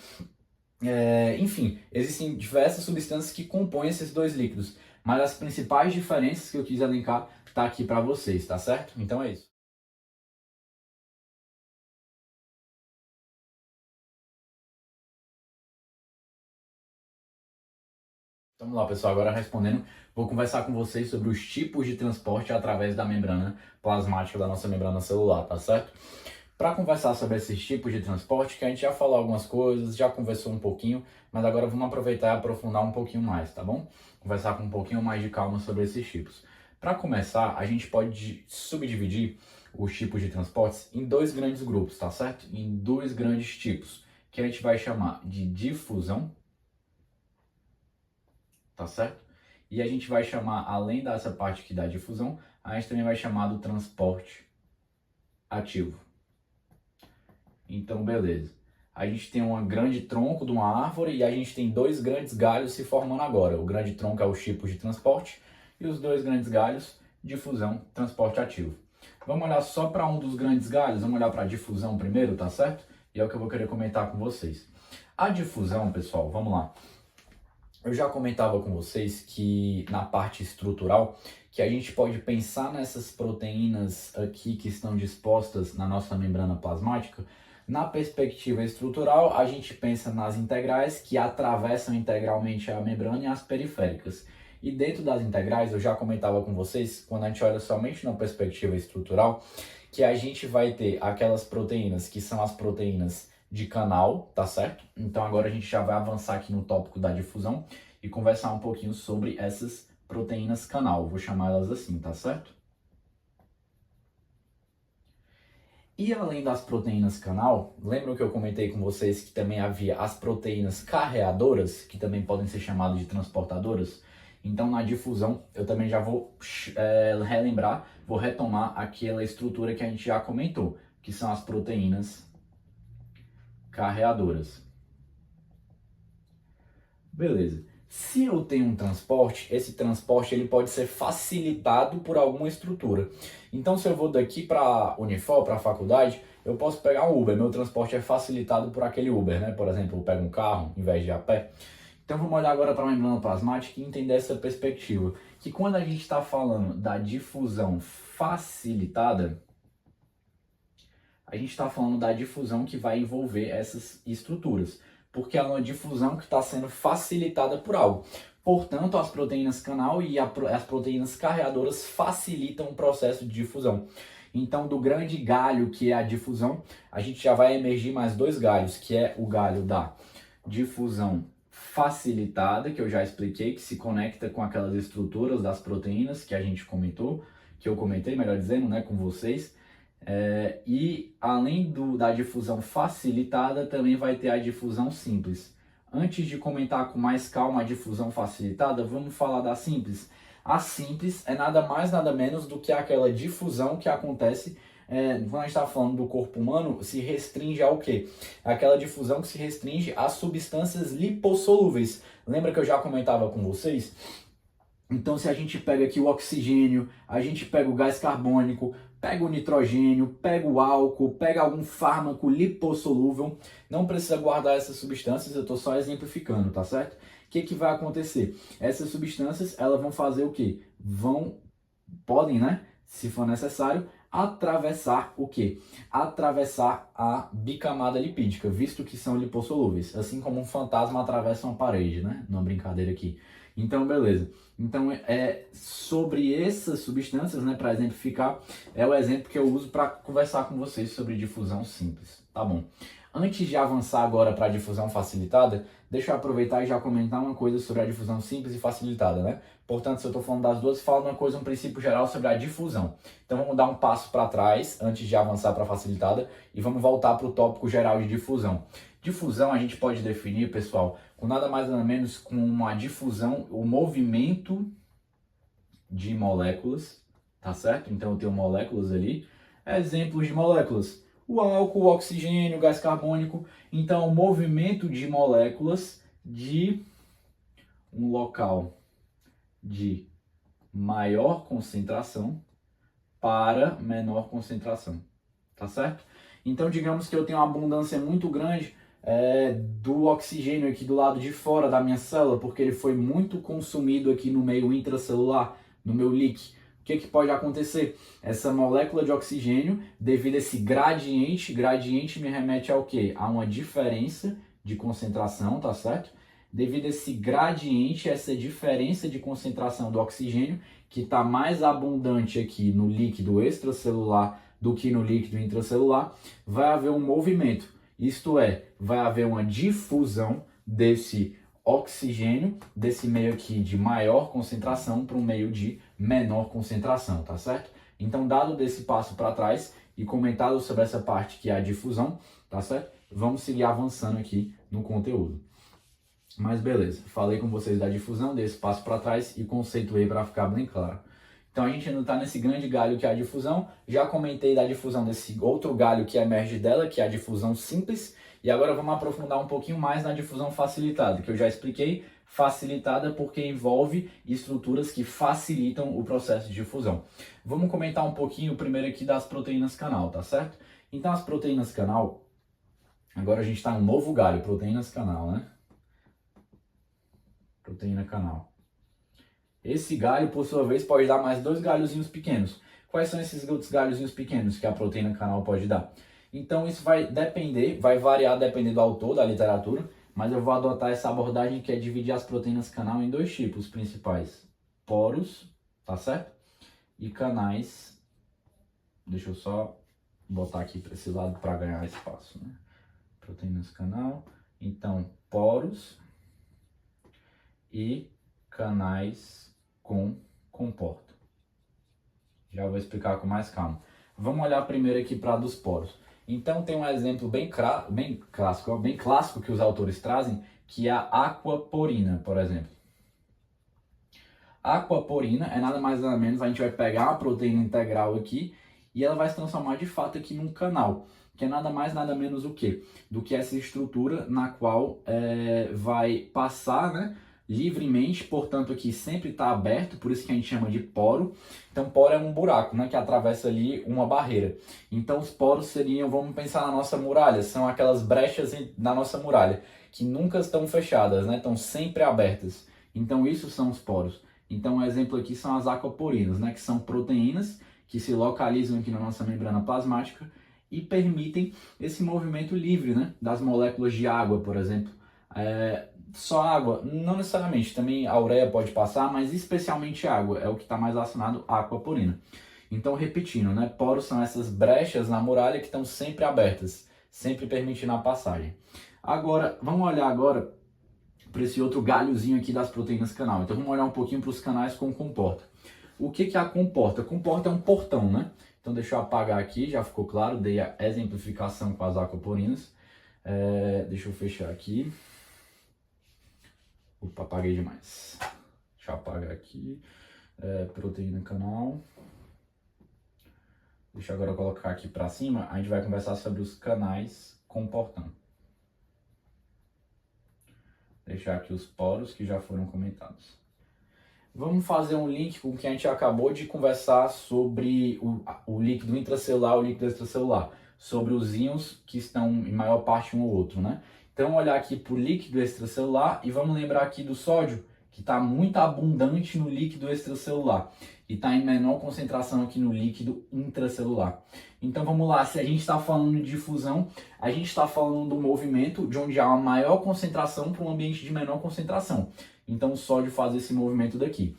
Enfim, existem diversas substâncias que compõem esses dois líquidos. Mas as principais diferenças que eu quis elencar tá aqui para vocês, tá certo? Então é isso. Vamos lá, pessoal, agora respondendo, vou conversar com vocês sobre os tipos de transporte através da membrana plasmática da nossa membrana celular, tá certo? Para conversar sobre esses tipos de transporte, que a gente já falou algumas coisas, já conversou um pouquinho, mas agora vamos aproveitar e aprofundar um pouquinho mais, tá bom? Conversar com um pouquinho mais de calma sobre esses tipos. Para começar, a gente pode subdividir os tipos de transportes em dois grandes grupos, tá certo? Em dois grandes tipos, que a gente vai chamar de difusão, tá certo? E a gente vai chamar, além dessa parte aqui da difusão, a gente também vai chamar do transporte ativo. Então, beleza. A gente tem um grande tronco de uma árvore e a gente tem dois grandes galhos se formando agora. O grande tronco é os tipos de transporte e os dois grandes galhos, difusão, transporte ativo. Vamos olhar só para um dos grandes galhos, vamos olhar para a difusão primeiro, tá certo? E é o que eu vou querer comentar com vocês. A difusão, pessoal, vamos lá. Eu já comentava com vocês que na parte estrutural, que a gente pode pensar nessas proteínas aqui que estão dispostas na nossa membrana plasmática. Na perspectiva estrutural, a gente pensa nas integrais que atravessam integralmente a membrana e as periféricas. E dentro das integrais, eu já comentava com vocês, quando a gente olha somente na perspectiva estrutural, que a gente vai ter aquelas proteínas que são as proteínas de canal, tá certo? Então agora a gente já vai avançar aqui no tópico da difusão e conversar um pouquinho sobre essas proteínas canal, vou chamar elas assim, tá certo? E além das proteínas canal, lembram que eu comentei com vocês que também havia as proteínas carreadoras, que também podem ser chamadas de transportadoras? Então na difusão eu também já vou relembrar, vou retomar aquela estrutura que a gente já comentou, que são as proteínas carreadoras. Beleza. Se eu tenho um transporte, esse transporte ele pode ser facilitado por alguma estrutura. Então, se eu vou daqui para Unifor, para a faculdade, eu posso pegar um Uber. Meu transporte é facilitado por aquele Uber, né? Por exemplo, eu pego um carro em vez de ir a pé. Então, vamos olhar agora para a membrana plasmática e entender essa perspectiva. Que quando a gente está falando da difusão facilitada, A gente está falando da difusão que vai envolver essas estruturas, porque é uma difusão que está sendo facilitada por algo. Portanto, as proteínas canal e as proteínas carreadoras facilitam o processo de difusão. Então, do grande galho que é a difusão, a gente já vai emergir mais dois galhos, que é o galho da difusão facilitada, que eu já expliquei, que se conecta com aquelas estruturas das proteínas que a gente comentou, que eu comentei, melhor dizendo, né, com vocês. E além da difusão facilitada, também vai ter a difusão simples. Antes de comentar com mais calma a difusão facilitada, vamos falar da simples. A simples é nada mais, nada menos do que aquela difusão que acontece quando a gente está falando do corpo humano, se restringe ao quê? Aquela difusão que se restringe às substâncias lipossolúveis. Lembra que eu já comentava com vocês? Então, se a gente pega aqui o oxigênio, a gente pega o gás carbônico, pega o nitrogênio, pega o álcool, pega algum fármaco lipossolúvel, não precisa guardar essas substâncias, eu estou só exemplificando, tá certo? O que vai acontecer? Essas substâncias, elas vão fazer o quê? Podem, né, se for necessário, atravessar o quê? Atravessar a bicamada lipídica, visto que são lipossolúveis, assim como um fantasma atravessa uma parede, né? Numa brincadeira aqui. Então, beleza. Então, sobre essas substâncias, né, para exemplificar, é o exemplo que eu uso para conversar com vocês sobre difusão simples, tá bom? Antes de avançar agora para a difusão facilitada, deixa eu aproveitar e já comentar uma coisa sobre a difusão simples e facilitada, né? Portanto, se eu estou falando das duas, falo uma coisa, um princípio geral sobre a difusão. Então, vamos dar um passo para trás, antes de avançar para a facilitada, e vamos voltar para o tópico geral de difusão. Difusão a gente pode definir, pessoal, com nada mais nada menos com uma difusão, o movimento de moléculas, tá certo? Então, eu tenho moléculas ali, exemplos de moléculas. O álcool, o oxigênio, o gás carbônico. Então, o movimento de moléculas de um local de maior concentração para menor concentração, tá certo? Então, digamos que eu tenho uma abundância muito grande do oxigênio aqui do lado de fora da minha célula, porque ele foi muito consumido aqui no meio intracelular, no meu líquido. O que pode acontecer? Essa molécula de oxigênio, devido a esse gradiente me remete ao quê? A uma diferença de concentração, tá certo? Devido a esse gradiente, essa diferença de concentração do oxigênio, que está mais abundante aqui no líquido extracelular do que no líquido intracelular, vai haver um movimento. Isto é, vai haver uma difusão desse oxigênio, desse meio aqui de maior concentração para um meio de menor concentração, tá certo? Então, dado desse passo para trás e comentado sobre essa parte que é a difusão, tá certo? Vamos seguir avançando aqui no conteúdo. Mas beleza, falei com vocês da difusão, dei esse passo para trás e conceituei para ficar bem claro. Então a gente ainda está nesse grande galho que é a difusão, já comentei da difusão desse outro galho que emerge dela, que é a difusão simples, e agora vamos aprofundar um pouquinho mais na difusão facilitada, que eu já expliquei, facilitada porque envolve estruturas que facilitam o processo de difusão. Vamos comentar um pouquinho primeiro aqui das proteínas canal, tá certo? Então as proteínas canal, agora a gente está em um novo galho, proteínas canal, né? Proteína canal. Esse galho, por sua vez, pode dar mais dois galhozinhos pequenos. Quais são esses outros galhozinhos pequenos que a proteína canal pode dar? Então isso vai depender, vai variar dependendo do autor, da literatura, mas eu vou adotar essa abordagem que é dividir as proteínas canal em dois tipos principais. Poros, tá certo? E canais. Deixa eu só botar aqui para esse lado para ganhar espaço, né? Proteínas canal. Então, poros e canais com comporta. Já vou explicar com mais calma. Vamos olhar primeiro aqui para dos poros. Então tem um exemplo bem clássico que os autores trazem, que é a aquaporina, por exemplo. A aquaporina é nada mais nada menos, a gente vai pegar uma proteína integral aqui e ela vai se transformar de fato aqui num canal, que é nada mais nada menos o quê? Do que essa estrutura na qual vai passar, né, livremente, portanto aqui sempre está aberto, por isso que a gente chama de poro. Então poro é um buraco, né, que atravessa ali uma barreira. Então os poros seriam, vamos pensar na nossa muralha, são aquelas brechas na nossa muralha, que nunca estão fechadas, né, estão sempre abertas. Então isso são os poros. Então um exemplo aqui são as aquaporinas, né, que são proteínas que se localizam aqui na nossa membrana plasmática e permitem esse movimento livre, né, das moléculas de água, por exemplo. Só água, não necessariamente, também a ureia pode passar, mas especialmente água, é o que está mais relacionado à aquaporina. Então, repetindo, né, poros são essas brechas na muralha que estão sempre abertas, sempre permitindo a passagem. Agora, vamos olhar agora para esse outro galhozinho aqui das proteínas canal. Então, vamos olhar um pouquinho para os canais com comporta. O que é a comporta? Comporta é um portão, né? Então, deixa eu apagar aqui, já ficou claro, dei a exemplificação com as aquaporinas. Deixa eu fechar aqui. Opa, apaguei demais. Deixa eu apagar aqui. Proteína canal. Deixa eu agora colocar aqui para cima. A gente vai conversar sobre os canais comportando. Deixar aqui os poros que já foram comentados. Vamos fazer um link com o que a gente acabou de conversar sobre o líquido intracelular e o líquido extracelular. Sobre os íons que estão em maior parte um ou outro, né? Então, olhar aqui para o líquido extracelular e vamos lembrar aqui do sódio, que está muito abundante no líquido extracelular e está em menor concentração aqui no líquido intracelular. Então, vamos lá, se a gente está falando de difusão, a gente está falando do movimento de onde há uma maior concentração para um ambiente de menor concentração. Então, o sódio faz esse movimento daqui.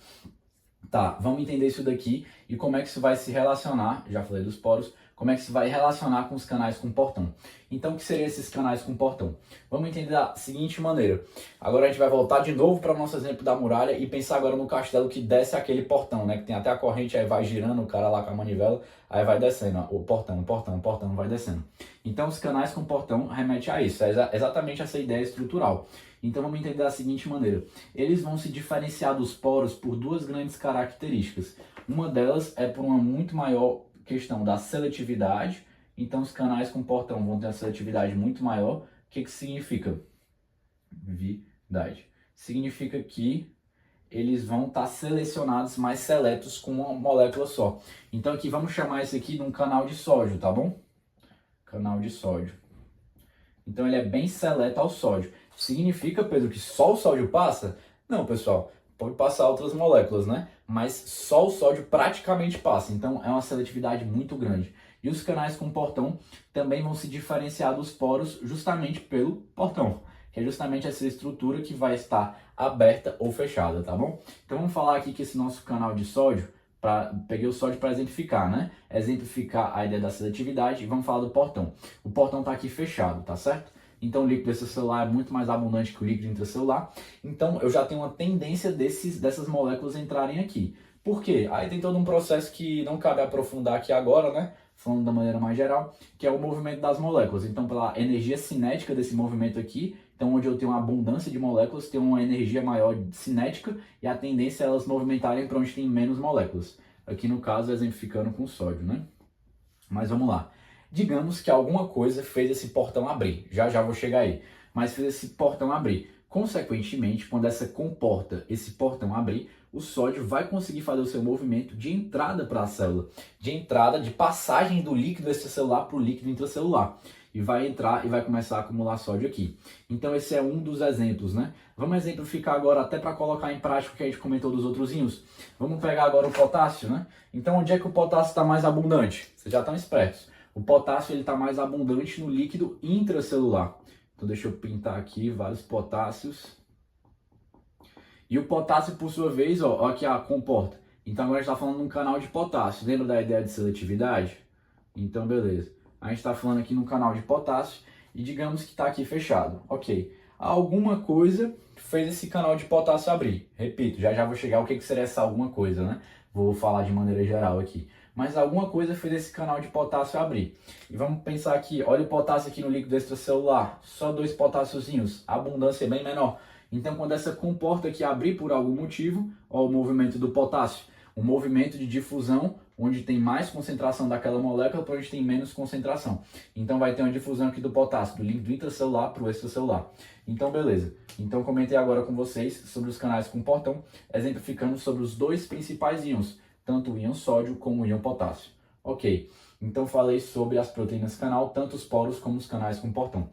Tá, vamos entender isso daqui e como é que isso vai se relacionar, já falei dos poros, como é que isso vai relacionar com os canais com portão. Então, o que seriam esses canais com portão? Vamos entender da seguinte maneira. Agora a gente vai voltar de novo para o nosso exemplo da muralha e pensar agora no castelo que desce aquele portão, né? Que tem até a corrente, aí vai girando o cara lá com a manivela, aí vai descendo, ó, o portão, vai descendo. Então, os canais com portão remetem a isso, é exatamente essa ideia estrutural. Então, vamos entender da seguinte maneira. Eles vão se diferenciar dos poros por duas grandes características. Uma delas é por uma muito maior questão da seletividade. Então, os canais com portão vão ter uma seletividade muito maior. O que significa? Significa que eles vão estar selecionados mais seletos com uma molécula só. Então, aqui vamos chamar esse aqui de um canal de sódio, tá bom? Canal de sódio. Então, ele é bem seleto ao sódio. Significa, Pedro, que só o sódio passa? Não, pessoal. Pode passar outras moléculas, né? Mas só o sódio praticamente passa. Então, é uma seletividade muito grande. E os canais com portão também vão se diferenciar dos poros justamente pelo portão, que é justamente essa estrutura que vai estar aberta ou fechada, tá bom? Então, vamos falar aqui que esse nosso canal de sódio, peguei o sódio para exemplificar, né? Exemplificar a ideia da seletividade e vamos falar do portão. O portão está aqui fechado, tá certo? Então, o líquido extracelular é muito mais abundante que o líquido intracelular. Então, eu já tenho uma tendência dessas moléculas entrarem aqui. Por quê? Aí tem todo um processo que não cabe aprofundar aqui agora, né? Falando da maneira mais geral, que é o movimento das moléculas. Então, pela energia cinética desse movimento aqui, então onde eu tenho uma abundância de moléculas, tem uma energia maior cinética e a tendência é elas movimentarem para onde tem menos moléculas. Aqui no caso, exemplificando com sódio, né? Mas vamos lá. Digamos que alguma coisa fez esse portão abrir. Já vou chegar aí. Mas fez esse portão abrir. Consequentemente, quando esse portão abrir, o sódio vai conseguir fazer o seu movimento de entrada para a célula. De entrada, de passagem do líquido extracelular para o líquido intracelular. E vai entrar e vai começar a acumular sódio aqui. Então esse é um dos exemplos, né? Vamos exemplificar agora até para colocar em prática o que a gente comentou dos outros íons. Vamos pegar agora o potássio, né? Então onde é que o potássio está mais abundante? Vocês já estão espertos. O potássio está mais abundante no líquido intracelular. Então deixa eu pintar aqui vários potássios. E o potássio, por sua vez, ó aqui a comporta. Então agora a gente está falando de um canal de potássio. Lembra da ideia de seletividade? Então beleza. A gente está falando aqui no canal de potássio e digamos que está aqui fechado. Ok. Alguma coisa fez esse canal de potássio abrir. Repito, já vou chegar ao que seria essa alguma coisa, né? Vou falar de maneira geral aqui. Mas alguma coisa fez esse canal de potássio abrir. E vamos pensar aqui, olha o potássio aqui no líquido extracelular, só 2 potássiozinhos, a abundância é bem menor. Então quando essa comporta aqui abrir por algum motivo, olha o movimento do potássio, um movimento de difusão, onde tem mais concentração daquela molécula para onde tem menos concentração. Então vai ter uma difusão aqui do potássio, do líquido intracelular para o extracelular. Então beleza. Então comentei agora com vocês sobre os canais com portão, exemplificando sobre os 2 principais íons, tanto o íon sódio como o íon potássio. Ok, então falei sobre as proteínas canal, tanto os poros como os canais com portão.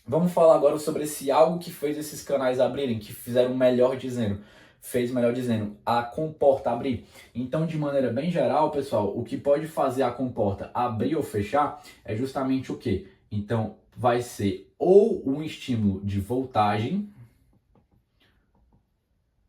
Vamos falar agora sobre esse algo que fez esses canais abrirem, que fizeram melhor dizendo. fez, melhor dizendo, a comporta abrir. Então, de maneira bem geral, pessoal, o que pode fazer a comporta abrir ou fechar é justamente o quê? Então, vai ser ou um estímulo de voltagem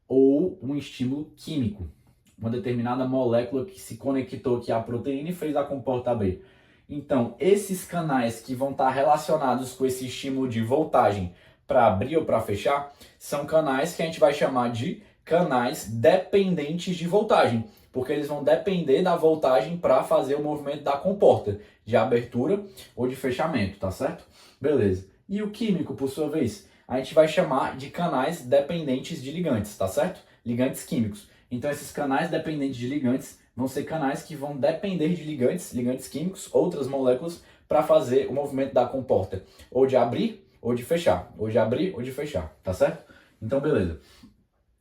ou um estímulo químico. Uma determinada molécula que se conectou aqui à proteína e fez a comporta abrir. Então, esses canais que vão estar relacionados com esse estímulo de voltagem para abrir ou para fechar, são canais que a gente vai chamar de canais dependentes de voltagem, porque eles vão depender da voltagem para fazer o movimento da comporta, de abertura ou de fechamento, tá certo? Beleza. E o químico, por sua vez, a gente vai chamar de canais dependentes de ligantes, tá certo? Ligantes químicos. Então, esses canais dependentes de ligantes vão ser canais que vão depender de ligantes químicos, outras moléculas, para fazer o movimento da comporta, ou de abrir ou de fechar, ou de abrir ou de fechar, tá certo? Então, beleza.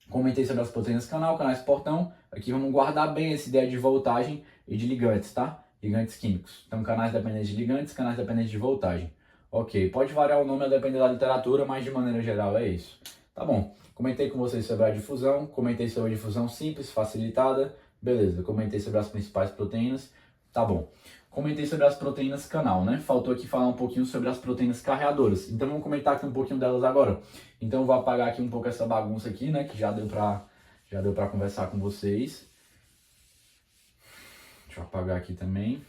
Comentei sobre as proteínas canal, canais portão. Aqui vamos guardar bem essa ideia de voltagem e de ligantes, tá? Ligantes químicos. Então, canais dependentes de ligantes, canais dependentes de voltagem. Ok, pode variar o nome a depender da literatura, mas de maneira geral é isso. Tá bom. Comentei com vocês sobre a difusão, comentei sobre a difusão simples, facilitada, beleza. Comentei sobre as principais proteínas, tá bom. Comentei sobre as proteínas canal, né? Faltou aqui falar um pouquinho sobre as proteínas carreadoras. Então vamos comentar aqui um pouquinho delas agora. Então eu vou apagar aqui um pouco essa bagunça aqui, né? Que já deu pra conversar com vocês. Deixa eu apagar aqui também.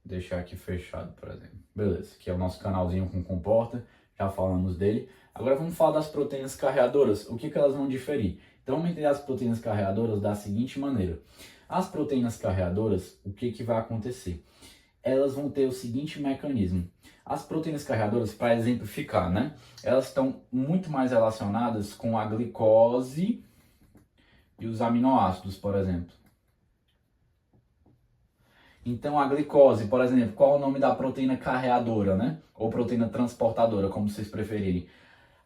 Deixar aqui fechado, por exemplo. Beleza, aqui é o nosso canalzinho com comporta, já falamos dele. Agora vamos falar das proteínas carreadoras, o que elas vão diferir. Então vamos entender as proteínas carreadoras da seguinte maneira. As proteínas carreadoras, o que vai acontecer? Elas vão ter o seguinte mecanismo. As proteínas carreadoras, para exemplificar, né? Elas estão muito mais relacionadas com a glicose e os aminoácidos, por exemplo. Então, a glicose, por exemplo, qual é o nome da proteína carreadora, né? Ou proteína transportadora, como vocês preferirem.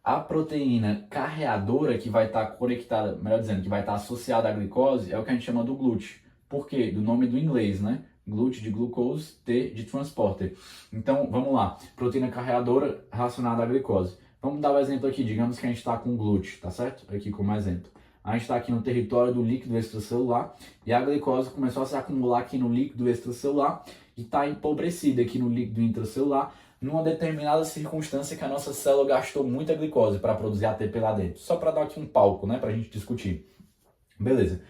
A proteína carreadora que vai estar conectada, melhor dizendo, que vai estar associada à glicose, é o que a gente chama do GLUT. Por quê? Do nome do inglês, né? GLUT de glucose, T de transporter. Então, vamos lá. Proteína carreadora relacionada à glicose. Vamos dar o um exemplo aqui. Digamos que a gente está com GLUT, tá certo? Aqui como exemplo. A gente está aqui no território do líquido extracelular e a glicose começou a se acumular aqui no líquido extracelular e está empobrecida aqui no líquido intracelular numa determinada circunstância que a nossa célula gastou muita glicose para produzir ATP lá dentro. Só para dar aqui um palco, né, para a gente discutir. Beleza.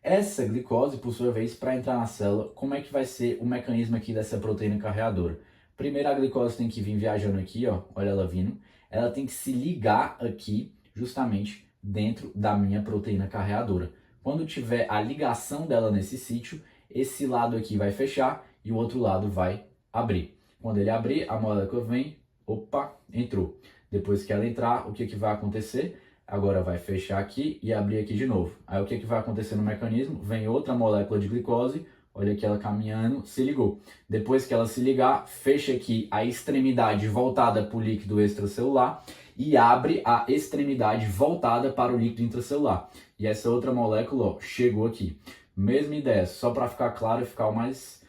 Essa glicose, por sua vez, para entrar na célula, como é que vai ser o mecanismo aqui dessa proteína carreadora? Primeiro a glicose tem que vir viajando aqui, ó, olha ela vindo. Ela tem que se ligar aqui, justamente, dentro da minha proteína carreadora. Quando tiver a ligação dela nesse sítio, esse lado aqui vai fechar e o outro lado vai abrir. Quando ele abrir, a molécula vem, opa, entrou. Depois que ela entrar, o que vai acontecer? Agora vai fechar aqui e abrir aqui de novo. Aí o que vai acontecer no mecanismo? Vem outra molécula de glicose, olha aqui ela caminhando, se ligou. Depois que ela se ligar, fecha aqui a extremidade voltada para o líquido extracelular e abre a extremidade voltada para o líquido intracelular. E essa outra molécula, ó, chegou aqui. Mesma ideia, só para ficar claro e ficar o mais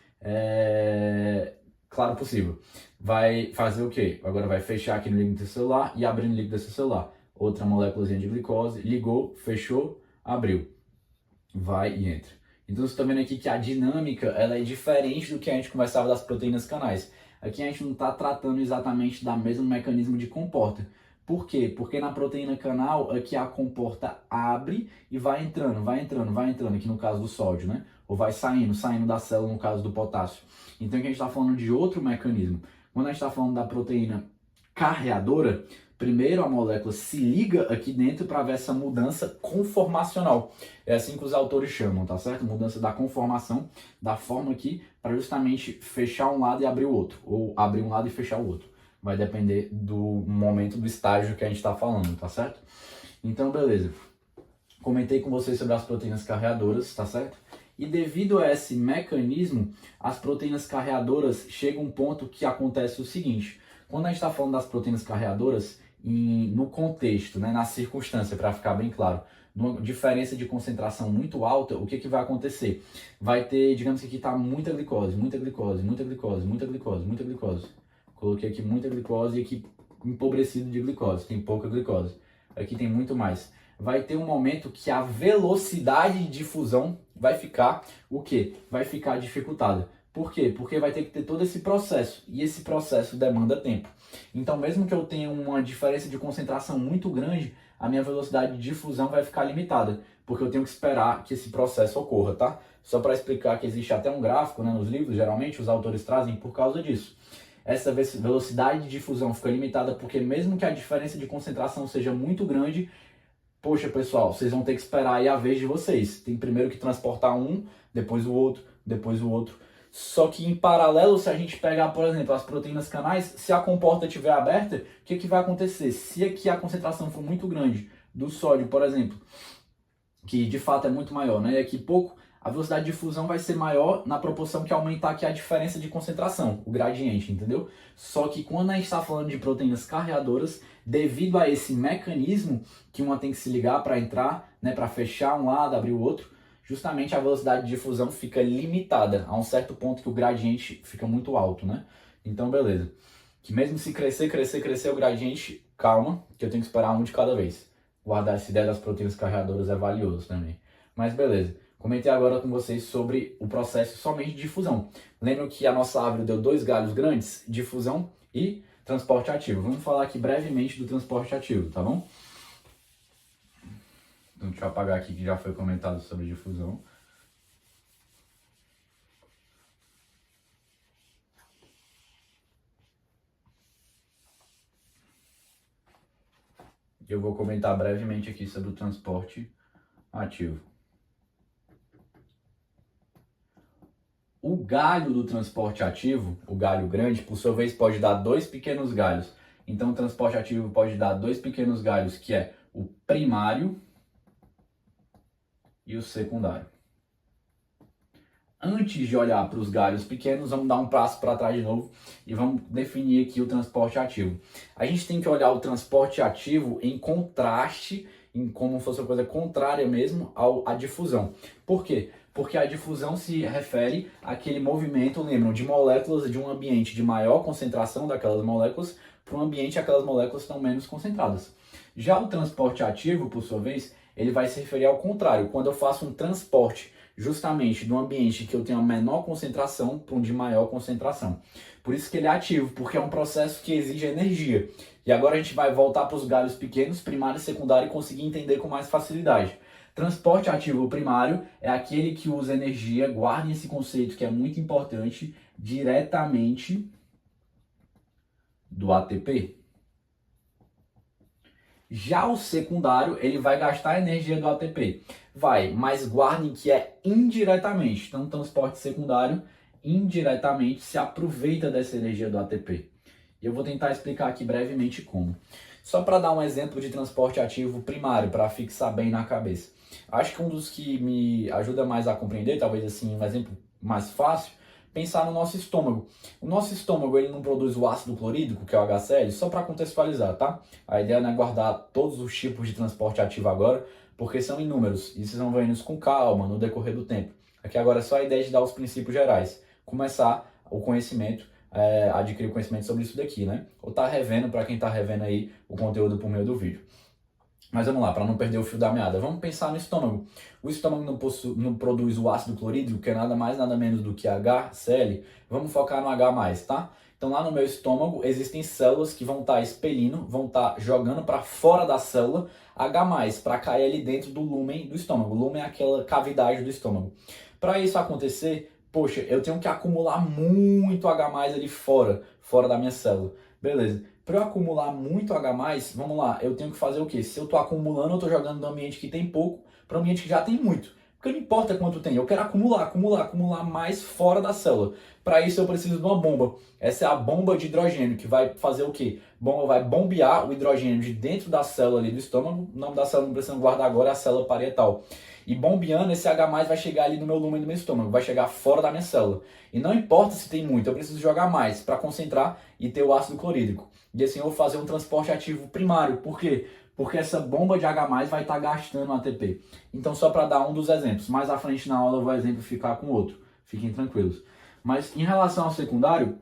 claro possível. Vai fazer o quê? Agora vai fechar aqui no líquido intracelular e abrir no líquido extracelular. Outra moléculazinha de glicose, ligou, fechou, abriu. Vai e entra. Então você está vendo aqui que a dinâmica ela é diferente do que a gente conversava das proteínas canais. Aqui a gente não está tratando exatamente da mesmo mecanismo de comporta. Por quê? Porque na proteína canal aqui a comporta abre e vai entrando, aqui no caso do sódio, né? Ou vai saindo da célula no caso do potássio. Então aqui a gente está falando de outro mecanismo. Quando a gente está falando da proteína carreadora, primeiro a molécula se liga aqui dentro para ver essa mudança conformacional. É assim que os autores chamam, tá certo? Mudança da conformação, da forma aqui, para justamente fechar um lado e abrir o outro. Ou abrir um lado e fechar o outro. Vai depender do momento, do estágio que a gente está falando, tá certo? Então, beleza. Comentei com vocês sobre as proteínas carreadoras, tá certo? E devido a esse mecanismo, as proteínas carreadoras chegam a um ponto que acontece o seguinte. Quando a gente está falando das proteínas carreadoras, no contexto, né, na circunstância, para ficar bem claro, numa diferença de concentração muito alta, o que, que vai acontecer? Vai ter, digamos que aqui está muita glicose, muita glicose, muita glicose, muita glicose, muita glicose. Coloquei aqui muita glicose e aqui empobrecido de glicose, tem pouca glicose. Aqui tem muito mais. Vai ter um momento que a velocidade de difusão vai ficar o quê? Vai ficar dificultada. Por quê? Porque vai ter que ter todo esse processo, e esse processo demanda tempo. Então, mesmo que eu tenha uma diferença de concentração muito grande, a minha velocidade de difusão vai ficar limitada, porque eu tenho que esperar que esse processo ocorra, tá? Só para explicar que existe até um gráfico, né, nos livros, geralmente os autores trazem por causa disso. Essa velocidade de difusão fica limitada porque mesmo que a diferença de concentração seja muito grande, poxa, pessoal, vocês vão ter que esperar aí a vez de vocês. Tem primeiro que transportar um, depois o outro, depois o outro. Só que em paralelo, se a gente pegar, por exemplo, as proteínas canais, se a comporta estiver aberta, o que, que vai acontecer? Se aqui a concentração for muito grande do sódio, por exemplo, que de fato é muito maior, né? E aqui pouco, a velocidade de difusão vai ser maior na proporção que aumentar aqui a diferença de concentração, o gradiente, entendeu? Só que quando a gente está falando de proteínas carreadoras, devido a esse mecanismo que uma tem que se ligar para entrar, né, para fechar um lado, abrir o outro, justamente a velocidade de difusão fica limitada a um certo ponto que o gradiente fica muito alto, né? Então, beleza. Que mesmo se crescer o gradiente, calma, que eu tenho que esperar um de cada vez. Guardar essa ideia das proteínas carreadoras é valioso também. Mas beleza. Comentei agora com vocês sobre o processo somente de difusão. Lembram que a nossa árvore deu 2 galhos grandes, difusão e transporte ativo. Vamos falar aqui brevemente do transporte ativo, tá bom? Então deixa eu apagar aqui que já foi comentado sobre difusão. Eu vou comentar brevemente aqui sobre o transporte ativo. O galho do transporte ativo, o galho grande, por sua vez, pode dar 2 pequenos galhos. Então, o transporte ativo pode dar 2 pequenos galhos, que é o primário e o secundário. Antes de olhar para os galhos pequenos, vamos dar um passo para trás de novo e vamos definir aqui o transporte ativo. A gente tem que olhar o transporte ativo em contraste, em como fosse uma coisa contrária mesmo à difusão. Por quê? Porque a difusão se refere àquele movimento, lembram, de moléculas de um ambiente de maior concentração daquelas moléculas para um ambiente aquelas moléculas estão menos concentradas. Já o transporte ativo, por sua vez, ele vai se referir ao contrário. Quando eu faço um transporte justamente de um ambiente que eu tenho a menor concentração para um de maior concentração. Por isso que ele é ativo, porque é um processo que exige energia. E agora a gente vai voltar para os galhos pequenos, primário e secundário, e conseguir entender com mais facilidade. Transporte ativo primário é aquele que usa energia, guardem esse conceito que é muito importante, diretamente do ATP. Já o secundário, ele vai gastar a energia do ATP. Vai, mas guardem que é indiretamente. Então, o transporte secundário, indiretamente, se aproveita dessa energia do ATP. E eu vou tentar explicar aqui brevemente como. Só para dar um exemplo de transporte ativo primário, para fixar bem na cabeça. Acho que um dos que me ajuda mais a compreender, talvez assim, um exemplo mais fácil, pensar no nosso estômago. O nosso estômago, ele não produz o ácido clorídrico, que é o HCl, só para contextualizar, tá? A ideia não é guardar todos os tipos de transporte ativo agora, porque são inúmeros, e vocês vão ver isso com calma, no decorrer do tempo. Aqui agora é só a ideia de dar os princípios gerais. Começar o conhecimento, adquirir o conhecimento sobre isso daqui, né? Ou tá revendo, para quem tá revendo aí o conteúdo por meio do vídeo. Mas vamos lá, para não perder o fio da meada. Vamos pensar no estômago. O estômago não produz o ácido clorídrico, que é nada mais, nada menos do que HCl. Vamos focar no H+, tá? Então lá no meu estômago existem células que vão estar expelindo, vão estar jogando para fora da célula H+, para cair ali dentro do lúmen do estômago. O lúmen é aquela cavidade do estômago. Para isso acontecer, poxa, eu tenho que acumular muito H+ ali fora da minha célula. Beleza. Para eu acumular muito H+, vamos lá, eu tenho que fazer o quê? Se eu estou acumulando, eu estou jogando no ambiente que tem pouco para um ambiente que já tem muito. Porque não importa quanto tem, eu quero acumular mais fora da célula. Para isso eu preciso de uma bomba. Essa é a bomba de hidrogênio, que vai fazer o quê? Bomba vai bombear o hidrogênio de dentro da célula ali do estômago. O nome da célula não precisa guardar agora, é a célula parietal. E bombeando, esse H+ vai chegar ali no meu lúmen do meu estômago, vai chegar fora da minha célula. E não importa se tem muito, eu preciso jogar mais para concentrar e ter o ácido clorídrico. E assim eu vou fazer um transporte ativo primário. Por quê? Porque essa bomba de H+, vai estar gastando ATP. Então, só para dar um dos exemplos, mais à frente na aula eu vou exemplificar com outro. Fiquem tranquilos. Mas em relação ao secundário,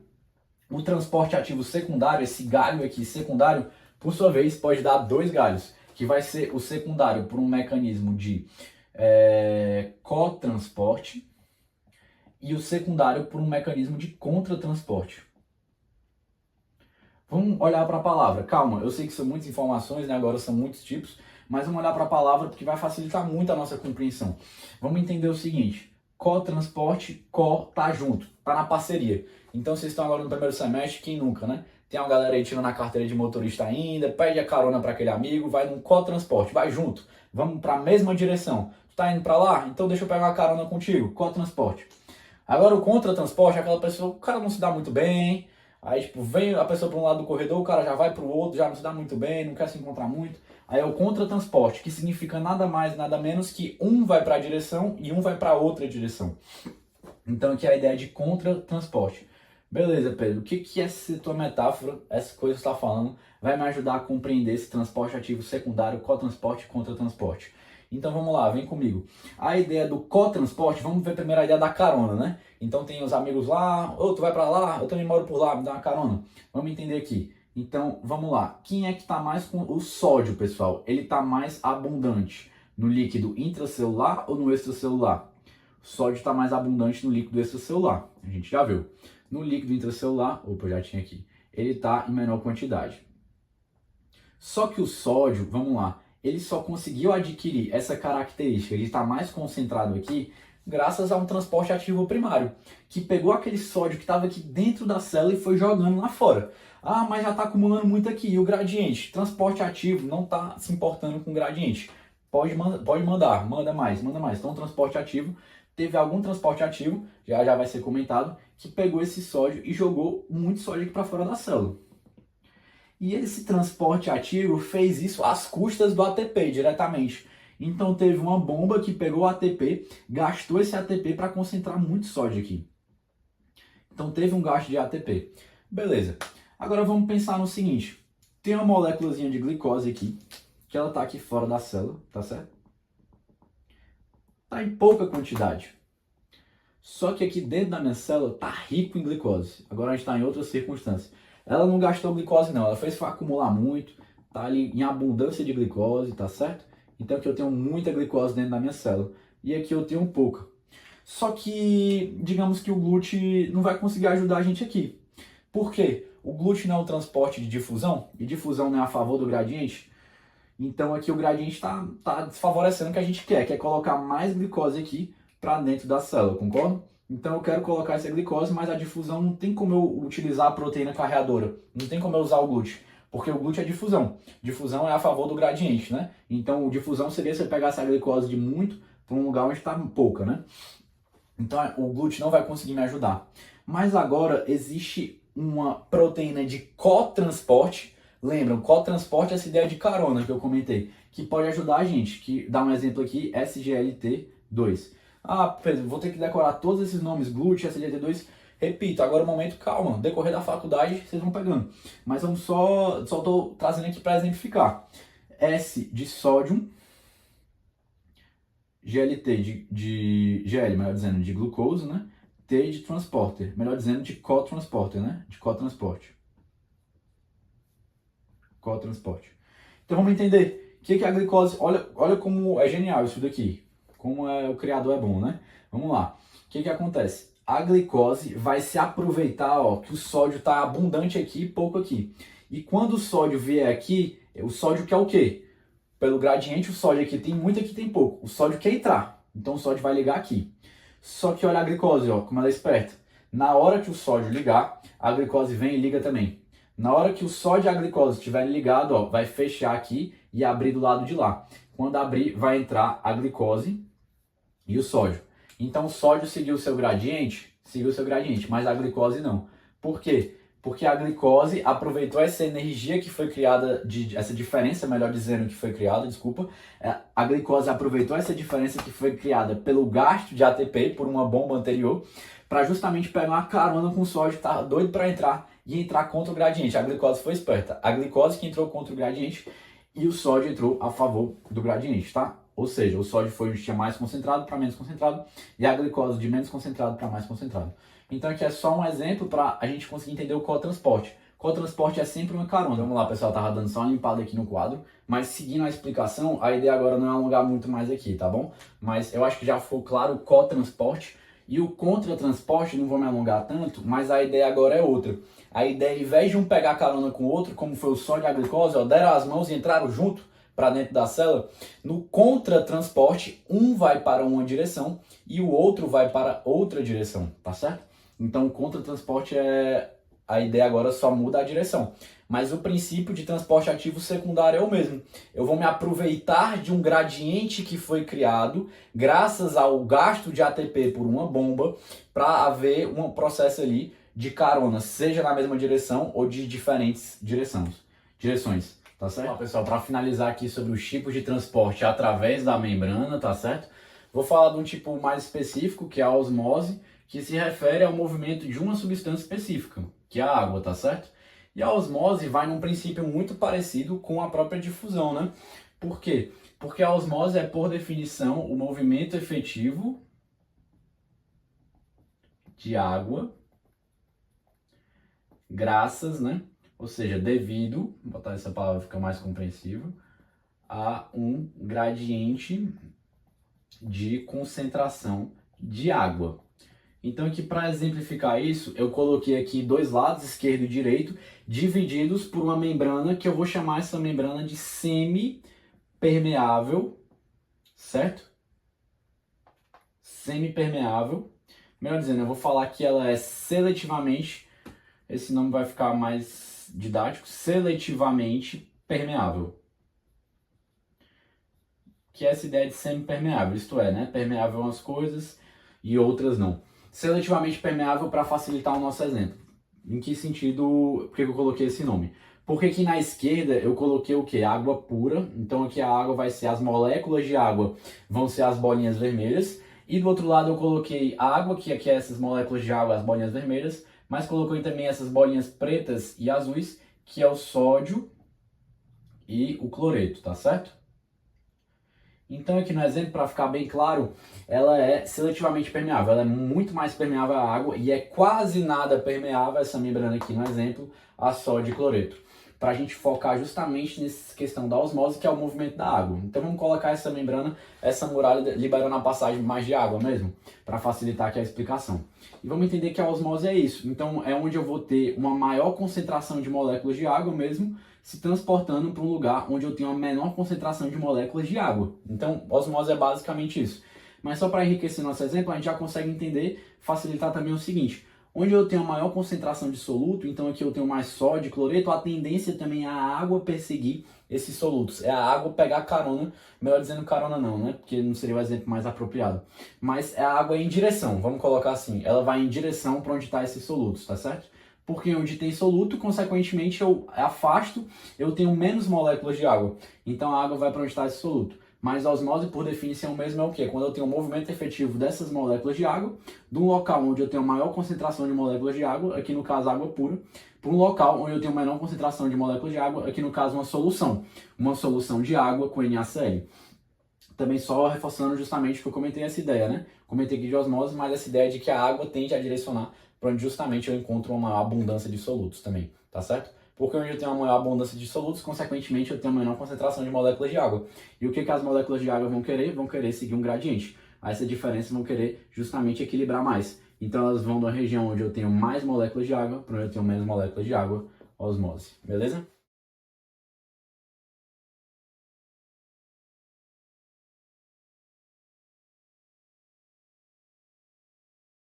o transporte ativo secundário, esse galho aqui secundário, por sua vez, pode dar dois galhos, que vai ser o secundário por um mecanismo de cotransporte e o secundário por um mecanismo de contratransporte. Vamos olhar para a palavra. Calma, eu sei que são muitas informações, né? Agora são muitos tipos, mas vamos olhar para a palavra porque vai facilitar muito a nossa compreensão. Vamos entender o seguinte: cotransporte, tá junto, tá na parceria. Então vocês estão agora no primeiro semestre, quem nunca, né? Tem uma galera aí tirando a carteira de motorista ainda, pede a carona para aquele amigo, vai num cotransporte, vai junto, vamos para a mesma direção. Tu tá indo para lá? Então deixa eu pegar uma carona contigo, cotransporte. Agora o contratransporte é aquela pessoa, o cara não se dá muito bem, aí tipo, vem a pessoa para um lado do corredor, o cara já vai para o outro, já não se dá muito bem, não quer se encontrar muito. Aí é o contratransporte, que significa nada mais, nada menos que um vai para a direção e um vai para outra direção. Então aqui é a ideia de contratransporte. Beleza, Pedro, o que essa tua metáfora, essa coisa que você está falando, vai me ajudar a compreender esse transporte ativo secundário, cotransporte e contratransporte? Então vamos lá, vem comigo. A ideia do cotransporte, vamos ver primeiro a ideia da carona, né? Então tem os amigos lá, tu vai para lá, eu também moro por lá, me dá uma carona. Vamos entender aqui. Então vamos lá, quem é que está mais com o sódio, pessoal? Ele está mais abundante no líquido intracelular ou no extracelular? O sódio está mais abundante no líquido extracelular, a gente já viu. No líquido intracelular, opa, já tinha aqui, ele está em menor quantidade. Só que o sódio, vamos lá, ele só conseguiu adquirir essa característica, ele está mais concentrado aqui, graças a um transporte ativo primário, que pegou aquele sódio que estava aqui dentro da célula e foi jogando lá fora. Ah, mas já está acumulando muito aqui, e o gradiente? Transporte ativo não está se importando com o gradiente. Pode mandar, manda mais. Então, o transporte ativo, teve algum transporte ativo, já vai ser comentado, que pegou esse sódio e jogou muito sódio aqui para fora da célula. E esse transporte ativo fez isso às custas do ATP diretamente. Então teve uma bomba que pegou o ATP, gastou esse ATP para concentrar muito sódio aqui. Então teve um gasto de ATP. Beleza. Agora vamos pensar no seguinte. Tem uma moléculazinha de glicose aqui, que ela está aqui fora da célula, tá certo? Está em pouca quantidade. Só que aqui dentro da minha célula está rico em glicose. Agora a gente está em outra circunstância. Ela não gastou glicose não, ela fez acumular muito, está ali em abundância de glicose, tá certo? Então aqui eu tenho muita glicose dentro da minha célula. E aqui eu tenho pouca. Só que, digamos que o GLUT não vai conseguir ajudar a gente aqui. Por quê? O GLUT não é o transporte de difusão, e difusão não é a favor do gradiente. Então aqui o gradiente está desfavorecendo o que a gente quer é colocar mais glicose aqui para dentro da célula, concorda? Então eu quero colocar essa glicose, mas a difusão não tem como eu utilizar a proteína carreadora, não tem como eu usar o GLUT, porque o GLUT é difusão. Difusão é a favor do gradiente, né? Então difusão seria se eu pegasse a glicose de muito para um lugar onde está pouca, né? Então o GLUT não vai conseguir me ajudar. Mas agora existe uma proteína de cotransporte. Lembram, cotransporte é essa ideia de carona que eu comentei, que pode ajudar a gente, que dá um exemplo aqui, SGLT2. Ah, Pedro, vou ter que decorar todos esses nomes, GLUT, SGLT2. Repito, agora é o momento, calma, decorrer da faculdade vocês vão pegando. Mas vamos só estou trazendo aqui para exemplificar. S de sódio, GLT de GL, melhor dizendo, de glucose, né? T de transporter, melhor dizendo, de cotransporter, né? De cotransporte. Cotransporte. Então vamos entender o que é a glicose. Olha como é genial isso daqui. Como o criador é bom, né? Vamos lá. O que acontece? A glicose vai se aproveitar, ó, que o sódio está abundante aqui e pouco aqui. E quando o sódio vier aqui, o sódio quer o quê? Pelo gradiente, o sódio aqui tem muito, aqui tem pouco. O sódio quer entrar. Então o sódio vai ligar aqui. Só que olha a glicose, ó, como ela é esperta. Na hora que o sódio ligar, a glicose vem e liga também. Na hora que o sódio e a glicose estiverem ligados, ó, vai fechar aqui e abrir do lado de lá. Quando abrir, vai entrar a glicose e o sódio. Então o sódio seguiu o seu gradiente, mas a glicose não. Por quê? Porque a glicose aproveitou essa energia que foi criada, essa diferença, melhor dizendo, que foi criada, desculpa. A glicose aproveitou essa diferença que foi criada pelo gasto de ATP por uma bomba anterior, para justamente pegar uma carona com o sódio que estava doido para entrar e entrar contra o gradiente. A glicose foi esperta. A glicose que entrou contra o gradiente e o sódio entrou a favor do gradiente, tá? Ou seja, o sódio foi de mais concentrado para menos concentrado e a glicose de menos concentrado para mais concentrado. Então aqui é só um exemplo para a gente conseguir entender o cotransporte. Cotransporte é sempre uma carona. Vamos lá, pessoal, tava dando só uma limpada aqui no quadro, mas seguindo a explicação, a ideia agora não é alongar muito mais aqui, tá bom? Mas eu acho que já ficou claro o cotransporte e o contratransporte, não vou me alongar tanto, mas a ideia agora é outra. A ideia, ao invés de um pegar carona com o outro, como foi o sódio e a glicose, ó, deram as mãos e entraram junto para dentro da célula, no contratransporte, um vai para uma direção e o outro vai para outra direção, tá certo? Então, o contratransporte a ideia agora só muda a direção. Mas o princípio de transporte ativo secundário é o mesmo. Eu vou me aproveitar de um gradiente que foi criado graças ao gasto de ATP por uma bomba para haver um processo ali de carona, seja na mesma direção ou de diferentes direções, tá certo? Ó, pessoal, para finalizar aqui sobre os tipos de transporte através da membrana, tá certo? Vou falar de um tipo mais específico, que é a osmose, que se refere ao movimento de uma substância específica, que é a água, tá certo? E a osmose vai num princípio muito parecido com a própria difusão, né? Por quê? Porque a osmose é, por definição, o movimento efetivo de água graças, né? Ou seja, devido, vou botar essa palavra fica mais compreensível, a um gradiente de concentração de água. Então aqui para exemplificar isso, eu coloquei aqui dois lados, esquerdo e direito, divididos por uma membrana que eu vou chamar essa membrana de semipermeável, certo? Semipermeável. Melhor dizendo, eu vou falar que ela é seletivamente, esse nome vai ficar mais didático, seletivamente permeável. Que é essa ideia de semipermeável, isto é, né? Permeável a umas coisas e outras não. Seletivamente permeável para facilitar o nosso exemplo. Em que sentido, por que eu coloquei esse nome? Porque aqui na esquerda eu coloquei o que? Água pura. Então aqui a água vai ser as moléculas de água, vão ser as bolinhas vermelhas. E do outro lado eu coloquei água, que aqui é essas moléculas de água, as bolinhas vermelhas. Mas coloquei também essas bolinhas pretas e azuis, que é o sódio e o cloreto, tá certo? Então aqui no exemplo, para ficar bem claro, ela é seletivamente permeável, ela é muito mais permeável à água e é quase nada permeável, essa membrana aqui no exemplo, a sódio e cloreto. Para a gente focar justamente nessa questão da osmose, que é o movimento da água. Então vamos colocar essa membrana, essa muralha, liberando a passagem mais de água mesmo, para facilitar aqui a explicação. E vamos entender que a osmose é isso. Então é onde eu vou ter uma maior concentração de moléculas de água mesmo, se transportando para um lugar onde eu tenho uma menor concentração de moléculas de água. Então, osmose é basicamente isso. Mas só para enriquecer nosso exemplo, a gente já consegue entender, facilitar também o seguinte. Onde eu tenho maior concentração de soluto, então aqui eu tenho mais sódio e cloreto, a tendência também é a água perseguir esses solutos. É a água pegar carona, melhor dizendo carona não, né? Porque não seria o exemplo mais apropriado. Mas é a água em direção, vamos colocar assim. Ela vai em direção para onde estão esses solutos, tá certo? Porque onde tem soluto, consequentemente, eu afasto, eu tenho menos moléculas de água. Então a água vai para onde está esse soluto. Mas a osmose, por definição mesmo, é o quê? Quando eu tenho um movimento efetivo dessas moléculas de água, de um local onde eu tenho maior concentração de moléculas de água, aqui no caso água pura, para um local onde eu tenho menor concentração de moléculas de água, aqui no caso uma solução de água com NaCl. Também só reforçando justamente o que eu comentei essa ideia, né? Comentei aqui de osmose, mas essa ideia de que a água tende a direcionar para onde justamente eu encontro uma maior abundância de solutos também, tá certo? Porque onde eu tenho uma maior abundância de solutos, consequentemente eu tenho uma menor concentração de moléculas de água. E o que as moléculas de água vão querer? Vão querer seguir um gradiente. Essa diferença vão querer justamente equilibrar mais. Então elas vão da região onde eu tenho mais moléculas de água para onde eu tenho menos moléculas de água, osmose. Beleza?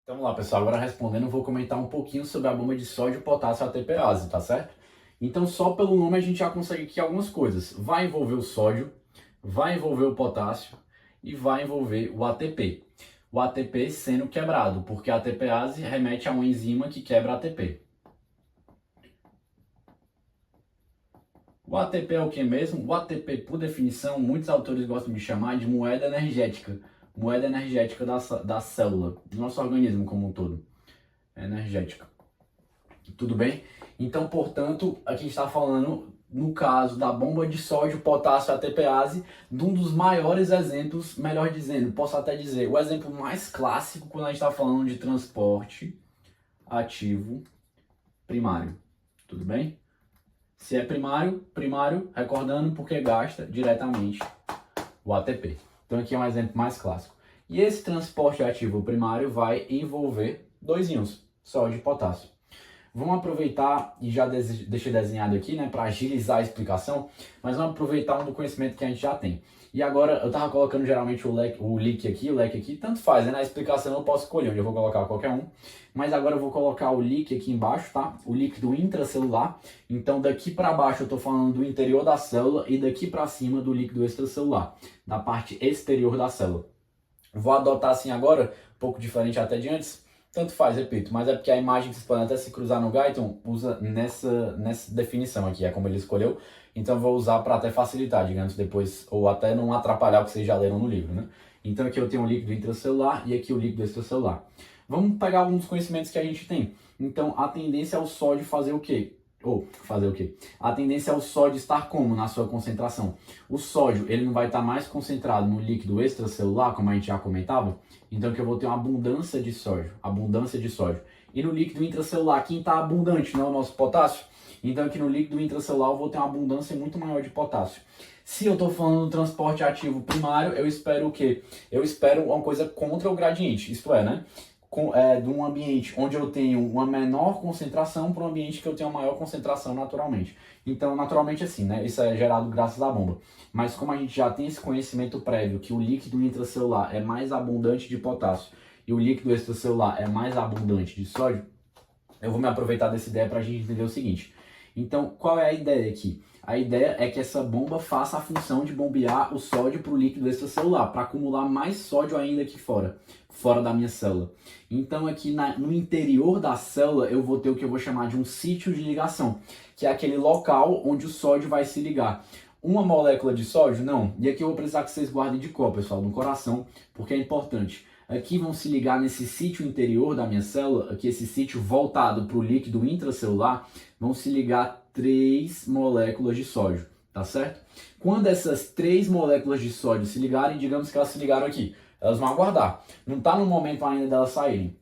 Então, vamos lá, pessoal. Agora respondendo, eu vou comentar um pouquinho sobre a bomba de sódio, potássio ATPase, tá certo? Então, só pelo nome a gente já consegue aqui algumas coisas. Vai envolver o sódio, vai envolver o potássio e vai envolver o ATP. O ATP sendo quebrado, porque a ATPase remete a uma enzima que quebra ATP. O ATP é o que mesmo? O ATP, por definição, muitos autores gostam de chamar de moeda energética. Moeda energética da célula, do nosso organismo como um todo. Energética. Tudo bem? Então, portanto, aqui está falando no caso da bomba de sódio, potássio ATPase, de um dos maiores exemplos, melhor dizendo, posso até dizer, o exemplo mais clássico quando a gente está falando de transporte ativo primário. Tudo bem? Se é primário, recordando porque gasta diretamente o ATP. Então aqui é um exemplo mais clássico. E esse transporte ativo primário vai envolver dois íons, sódio e potássio. Vamos aproveitar, e já deixei desenhado aqui, né, para agilizar a explicação, mas vamos aproveitar do conhecimento que a gente já tem. E agora, eu estava colocando geralmente o leque aqui, tanto faz, né, na explicação eu posso escolher onde eu vou colocar qualquer um, mas agora eu vou colocar o leak aqui embaixo, tá? O líquido intracelular. Então daqui para baixo eu estou falando do interior da célula e daqui para cima do líquido extracelular, da parte exterior da célula. Vou adotar assim agora, um pouco diferente até de antes, tanto faz, repito, mas é porque a imagem que vocês podem até se cruzar no Guyton usa nessa definição aqui, é como ele escolheu, então eu vou usar para até facilitar, digamos, depois, ou até não atrapalhar o que vocês já leram no livro, né? Então aqui eu tenho o líquido intracelular e aqui o líquido extracelular. Vamos pegar alguns conhecimentos que a gente tem. Então a tendência é o sódio fazer o quê? A tendência é o sódio estar como na sua concentração? O sódio ele não vai estar mais concentrado no líquido extracelular, como a gente já comentava, então que eu vou ter uma abundância de sódio. E no líquido intracelular, quem está abundante não é o nosso potássio? Então aqui no líquido intracelular eu vou ter uma abundância muito maior de potássio. Se eu estou falando do transporte ativo primário, eu espero o quê? Eu espero uma coisa contra o gradiente, isto é, né? De um ambiente onde eu tenho uma menor concentração para um ambiente que eu tenho uma maior concentração naturalmente. Então, naturalmente assim, né? Isso é gerado graças à bomba. Mas como a gente já tem esse conhecimento prévio que o líquido intracelular é mais abundante de potássio e o líquido extracelular é mais abundante de sódio, eu vou me aproveitar dessa ideia para a gente entender o seguinte. Então, qual é a ideia aqui? A ideia é que essa bomba faça a função de bombear o sódio para o líquido extracelular, para acumular mais sódio ainda aqui fora da minha célula. Então aqui no interior da célula eu vou ter o que eu vou chamar de um sítio de ligação, que é aquele local onde o sódio vai se ligar. Uma molécula de sódio? Não. E aqui eu vou precisar que vocês guardem de cor, pessoal, no coração, porque é importante. Aqui vão se ligar nesse sítio interior da minha célula, aqui esse sítio voltado para o líquido intracelular, vão se ligar 3 moléculas de sódio, tá certo? Quando essas 3 moléculas de sódio se ligarem, digamos que elas se ligaram aqui, elas vão aguardar. Não está no momento ainda delas saírem.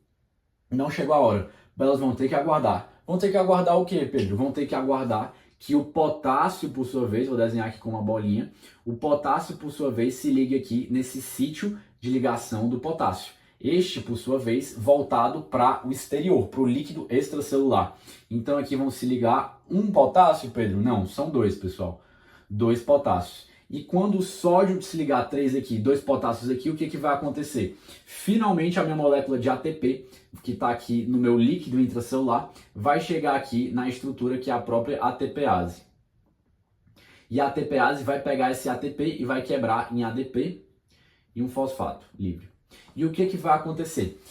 Não chegou a hora. Elas vão ter que aguardar. Vão ter que aguardar o quê, Pedro? Vão ter que aguardar que o potássio, por sua vez, vou desenhar aqui com uma bolinha, o potássio, por sua vez, se ligue aqui nesse sítio de ligação do potássio. Este, por sua vez, voltado para o exterior, para o líquido extracelular. Então aqui vão se ligar um potássio, Pedro? Não, são 2, pessoal. 2 potássios. E quando o sódio se ligar 3 aqui, 2 potássios aqui, o que vai acontecer? Finalmente a minha molécula de ATP, que está aqui no meu líquido intracelular, vai chegar aqui na estrutura que é a própria ATPase. E a ATPase vai pegar esse ATP e vai quebrar em ADP e um fosfato livre. E o que vai acontecer?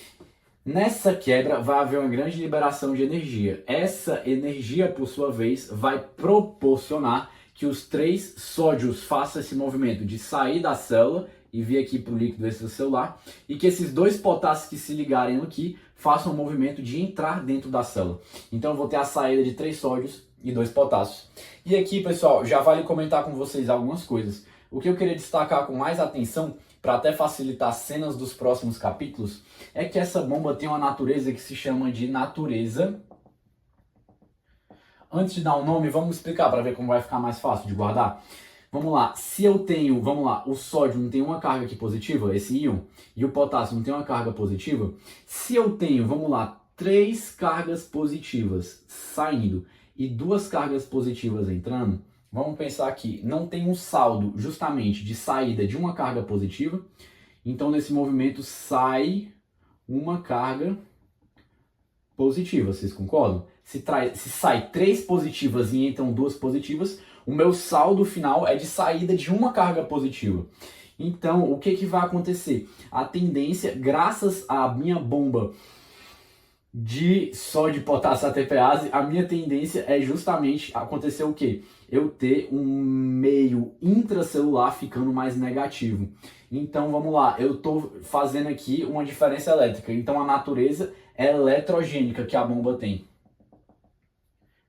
Nessa quebra vai haver uma grande liberação de energia. Essa energia, por sua vez, vai proporcionar que os 3 sódios façam esse movimento de sair da célula e vir aqui para o líquido extracelular, e que esses 2 potássios que se ligarem aqui façam o movimento de entrar dentro da célula. Então eu vou ter a saída de 3 sódios e 2 potássios. E aqui, pessoal, já vale comentar com vocês algumas coisas. O que eu queria destacar com mais atenção, para até facilitar as cenas dos próximos capítulos, é que essa bomba tem uma natureza que se chama de natureza. Antes de dar um nome, vamos explicar para ver como vai ficar mais fácil de guardar. Vamos lá, se eu tenho, o sódio não tem uma carga aqui positiva, esse íon, e o potássio não tem uma carga positiva, se eu tenho, 3 cargas positivas saindo e 2 cargas positivas entrando, vamos pensar aqui, não tem um saldo justamente de saída de uma carga positiva, então nesse movimento sai uma carga positiva, vocês concordam? Se sai 3 positivas e entram 2 positivas, o meu saldo final é de saída de uma carga positiva. Então, o que vai acontecer? A tendência, graças à minha bomba de sódio, potássio, ATPase, a minha tendência é justamente acontecer o quê? Eu ter um meio intracelular ficando mais negativo. Então, vamos lá, eu estou fazendo aqui uma diferença elétrica. Então, a natureza é eletrogênica que a bomba tem.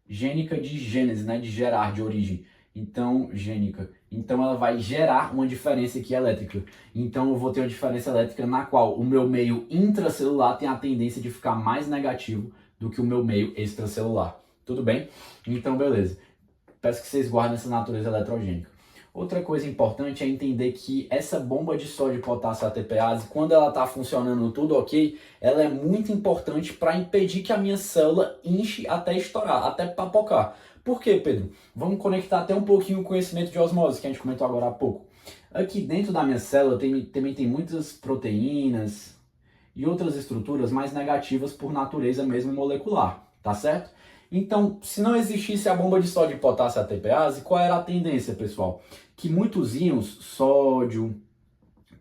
Gênica de gênese, né? De gerar, de origem. Então, gênica. Então, ela vai gerar uma diferença aqui elétrica. Então, eu vou ter uma diferença elétrica na qual o meu meio intracelular tem a tendência de ficar mais negativo do que o meu meio extracelular. Tudo bem? Então, beleza. Peço que vocês guardem essa natureza eletrogênica. Outra coisa importante é entender que essa bomba de sódio, potássio ATPase, quando ela está funcionando tudo ok, ela é muito importante para impedir que a minha célula inche até estourar, até papocar. Por quê, Pedro? Vamos conectar até um pouquinho o conhecimento de osmose, que a gente comentou agora há pouco. Aqui dentro da minha célula também tem muitas proteínas e outras estruturas mais negativas por natureza mesmo molecular, tá certo? Então, se não existisse a bomba de sódio e potássio ATPase, qual era a tendência, pessoal? Que muitos íons, sódio,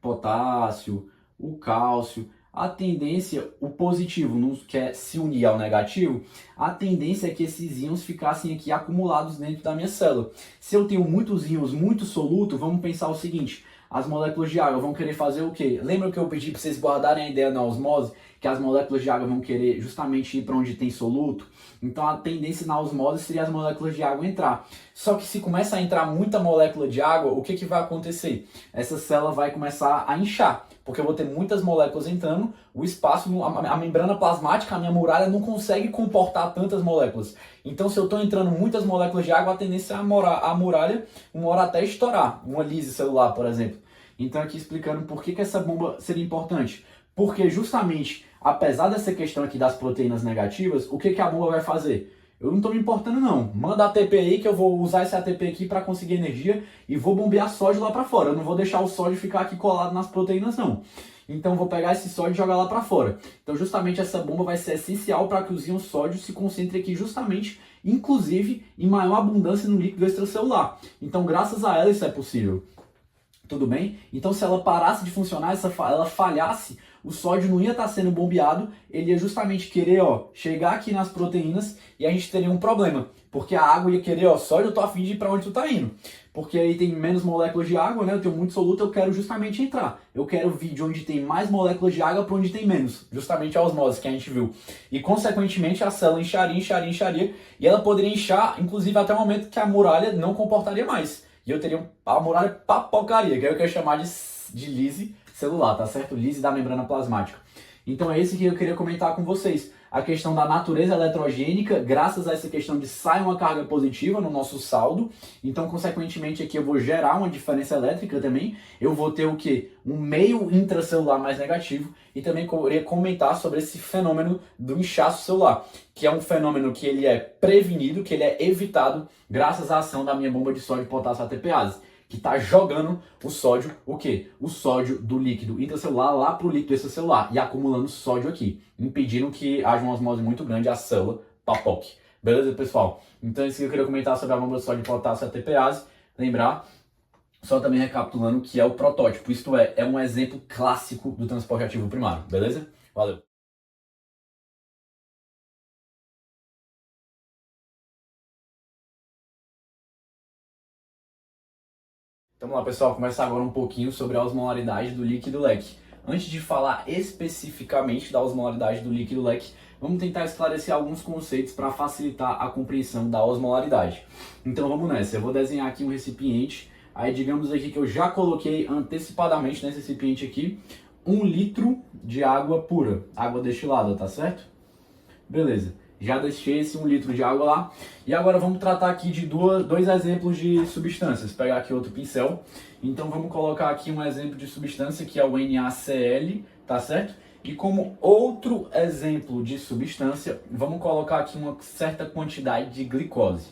potássio, o cálcio, a tendência, o positivo não quer se unir ao negativo, a tendência é que esses íons ficassem aqui acumulados dentro da minha célula. Se eu tenho muitos íons muito solutos, vamos pensar o seguinte, as moléculas de água vão querer fazer o quê? Lembra que eu pedi para vocês guardarem a ideia na osmose? Que as moléculas de água vão querer justamente ir para onde tem soluto? Então a tendência na osmose seria as moléculas de água entrar. Só que se começa a entrar muita molécula de água, o que vai acontecer? Essa célula vai começar a inchar, porque eu vou ter muitas moléculas entrando, o espaço, a membrana plasmática, a minha muralha não consegue comportar tantas moléculas. Então se eu estou entrando muitas moléculas de água, a tendência é a muralha uma hora até estourar, uma lise celular, por exemplo. Então aqui explicando por que essa bomba seria importante. Porque justamente, apesar dessa questão aqui das proteínas negativas, o que a bomba vai fazer? Eu não estou me importando não. Manda ATP aí que eu vou usar esse ATP aqui para conseguir energia e vou bombear sódio lá para fora. Eu não vou deixar o sódio ficar aqui colado nas proteínas não. Então eu vou pegar esse sódio e jogar lá para fora. Então justamente essa bomba vai ser essencial para que os íons sódio se concentrem aqui justamente, inclusive, em maior abundância no líquido extracelular. Então graças a ela isso é possível. Tudo bem? Então se ela parasse de funcionar, ela falhasse, o sódio não ia estar sendo bombeado, ele ia justamente querer chegar aqui nas proteínas e a gente teria um problema. Porque a água ia querer, sódio, eu tô a fim de ir para onde tu tá indo. Porque aí tem menos moléculas de água, né? Eu tenho muito soluto, eu quero justamente entrar. Eu quero vir de onde tem mais moléculas de água para onde tem menos. Justamente a osmose que a gente viu. E consequentemente a célula incharia. E ela poderia inchar, inclusive até o momento que a muralha não comportaria mais. E eu teria a muralha papocaria, que é o que eu ia chamar de lise celular, tá certo? Lise da membrana plasmática. Então é isso que eu queria comentar com vocês. A questão da natureza eletrogênica, graças a essa questão de sair uma carga positiva no nosso saldo. Então, consequentemente, aqui eu vou gerar uma diferença elétrica também. Eu vou ter o quê? Um meio intracelular mais negativo. E também queria comentar sobre esse fenômeno do inchaço celular, que é um fenômeno que ele é prevenido, que ele é evitado graças à ação da minha bomba de sódio potássio ATPase, que está jogando o sódio, o quê? O sódio do líquido intracelular lá para o líquido extracelular e acumulando sódio aqui, impedindo que haja uma osmose muito grande a célula papoque. Beleza, pessoal? Então, isso que eu queria comentar sobre a bomba de sódio potássio ATPase. Lembrar, só também recapitulando, que é o protótipo, isto é um exemplo clássico do transporte ativo primário. Beleza? Valeu! Então vamos lá, pessoal, começar agora um pouquinho sobre a osmolaridade do líquido leque. Antes de falar especificamente da osmolaridade do líquido leque, vamos tentar esclarecer alguns conceitos para facilitar a compreensão da osmolaridade. Então vamos nessa, eu vou desenhar aqui um recipiente, aí digamos aqui que eu já coloquei antecipadamente nesse recipiente aqui 1 litro de água pura, água destilada, tá certo? Beleza. Já deixei esse 1 litro de água lá. E agora vamos tratar aqui de dois exemplos de substâncias. Vou pegar aqui outro pincel. Então vamos colocar aqui um exemplo de substância que é o NaCl, tá certo? E como outro exemplo de substância, vamos colocar aqui uma certa quantidade de glicose.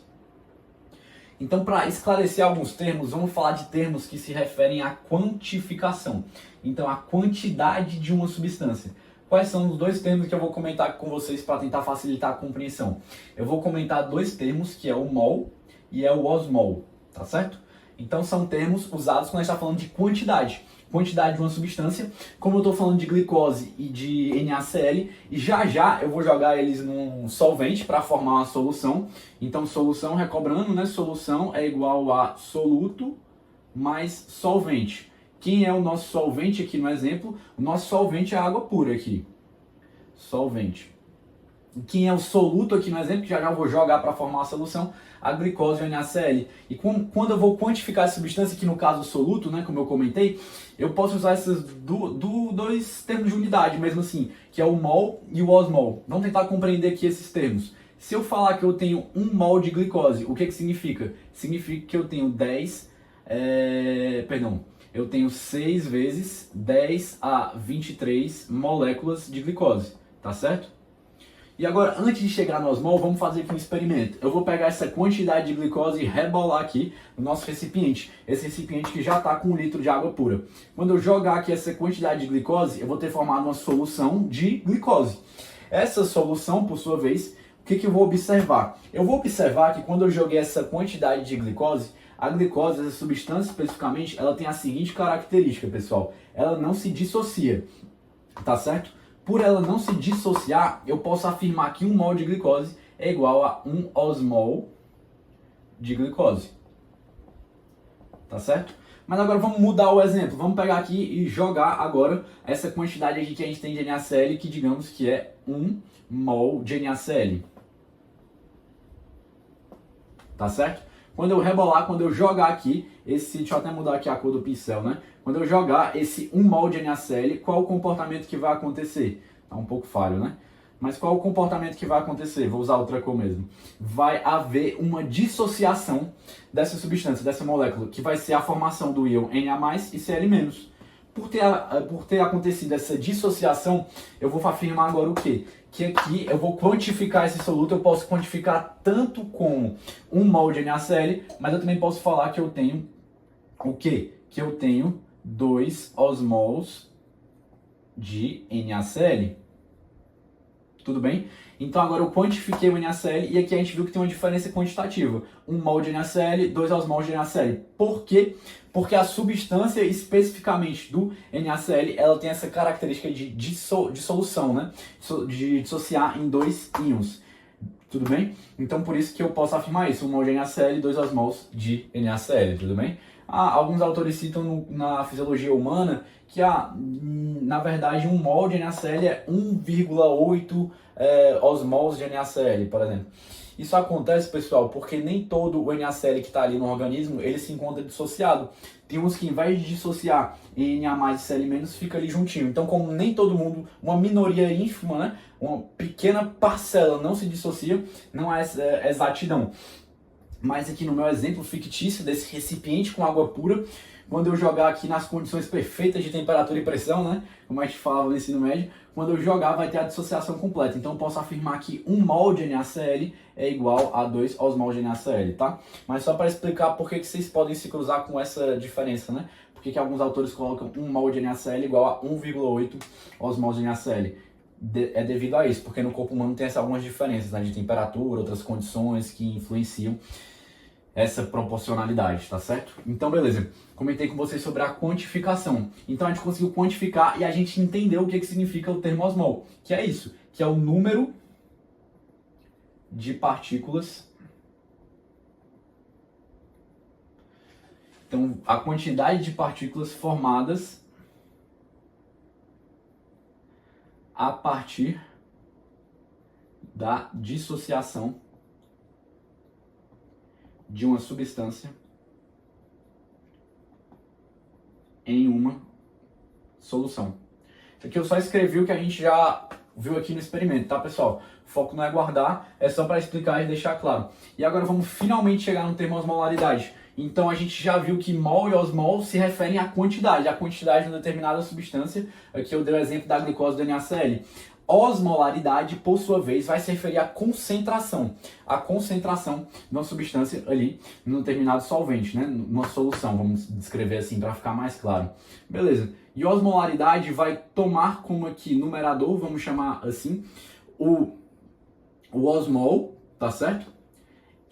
Então, para esclarecer alguns termos, vamos falar de termos que se referem à quantificação. Então, a quantidade de uma substância. Quais são os dois termos que eu vou comentar com vocês para tentar facilitar a compreensão? Eu vou comentar dois termos, que é o mol e é o osmol, tá certo? Então são termos usados quando a gente está falando de quantidade. Quantidade de uma substância, como eu estou falando de glicose e de NaCl, e já eu vou jogar eles num solvente para formar uma solução. Então solução, recobrando, né? Solução é igual a soluto mais solvente. Quem é o nosso solvente aqui no exemplo? O nosso solvente é a água pura aqui. Solvente. quem é o soluto aqui no exemplo, que já eu vou jogar para formar a solução, a glicose e o NaCl. E quando eu vou quantificar essa substância, que no caso o soluto, né, como eu comentei, eu posso usar esses dois termos de unidade, mesmo assim, que é o mol e o osmol. Vamos tentar compreender aqui esses termos. Se eu falar que eu tenho 1 mol de glicose, o que significa? Significa que eu tenho eu tenho 6 vezes 10 a 23 moléculas de glicose, tá certo? E agora, antes de chegar no osmol, vamos fazer aqui um experimento. Eu vou pegar essa quantidade de glicose e rebolar aqui no nosso recipiente. Esse recipiente que já está com 1 litro de água pura. Quando eu jogar aqui essa quantidade de glicose, eu vou ter formado uma solução de glicose. Essa solução, por sua vez, o que eu vou observar? Eu vou observar que quando eu joguei essa quantidade de glicose, a glicose, essa substância especificamente, ela tem a seguinte característica, pessoal. Ela não se dissocia, tá certo? Por ela não se dissociar, eu posso afirmar que 1 mol de glicose é igual a 1 osmol de glicose. Tá certo? Mas agora vamos mudar o exemplo. Vamos pegar aqui e jogar agora essa quantidade aqui que a gente tem de NaCl, que digamos que é 1 mol de NaCl. Tá certo? Quando eu rebolar, quando eu jogar aqui, deixa eu até mudar aqui a cor do pincel, né? Quando eu jogar esse 1 mol de NaCl, qual o comportamento que vai acontecer? Tá um pouco falho, né? Mas qual o comportamento que vai acontecer? Vou usar outra cor mesmo. Vai haver uma dissociação dessa substância, dessa molécula, que vai ser a formação do íon Na+, e Cl-. Por ter acontecido essa dissociação, eu vou afirmar agora o quê? Que aqui eu vou quantificar esse soluto, eu posso quantificar tanto com 1 mol de NaCl, mas eu também posso falar que eu tenho o quê? Que eu tenho 2 osmols de NaCl. Tudo bem? Então agora eu quantifiquei o NaCl e aqui a gente viu que tem uma diferença quantitativa. 1 mol de NaCl, 2 osmols de NaCl. Por quê? Porque a substância especificamente do NaCl, ela tem essa característica de dissolução, né? De dissociar em 2 íons. Tudo bem? Então por isso que eu posso afirmar isso. 1 mol de NaCl e 2 osmols de NaCl. Tudo bem? Alguns autores citam na fisiologia humana que, na verdade, 1 mol de NaCl é 1,8 osmols de NaCl, por exemplo. Isso acontece, pessoal, porque nem todo o NaCl que está ali no organismo, ele se encontra dissociado. Tem uns que, em vez de dissociar em Na+, e Cl-, fica ali juntinho. Então, como nem todo mundo, uma minoria ínfima, né, uma pequena parcela não se dissocia, não há exatidão. Mas aqui no meu exemplo fictício desse recipiente com água pura, quando eu jogar aqui nas condições perfeitas de temperatura e pressão, né, como a gente falava no ensino médio, quando eu jogar vai ter a dissociação completa. Então eu posso afirmar que 1 mol de NaCl é igual a 2 osmols de NaCl, tá? Mas só para explicar por que vocês podem se cruzar com essa diferença, né? Por que alguns autores colocam 1 mol de NaCl igual a 1,8 osmols de NaCl. É devido a isso, porque no corpo humano tem algumas diferenças, né, de temperatura, outras condições que influenciam essa proporcionalidade, tá certo? Então, beleza. Comentei com vocês sobre a quantificação. Então, a gente conseguiu quantificar e a gente entendeu o que significa o termo osmol, que é isso, que é o número de partículas. Então, a quantidade de partículas formadas a partir da dissociação de uma substância em uma solução. Isso aqui eu só escrevi o que a gente já viu aqui no experimento, tá, pessoal? O foco não é guardar, é só para explicar e deixar claro. E agora vamos finalmente chegar no termo osmolaridade. Então a gente já viu que mol e osmol se referem à quantidade de uma determinada substância. Aqui eu dei o exemplo da glicose do NaCl. Osmolaridade, por sua vez, vai se referir à concentração. A concentração de uma substância ali num determinado solvente, né? Numa solução, vamos descrever assim para ficar mais claro. Beleza. E osmolaridade vai tomar como aqui numerador, vamos chamar assim, o osmol, tá certo?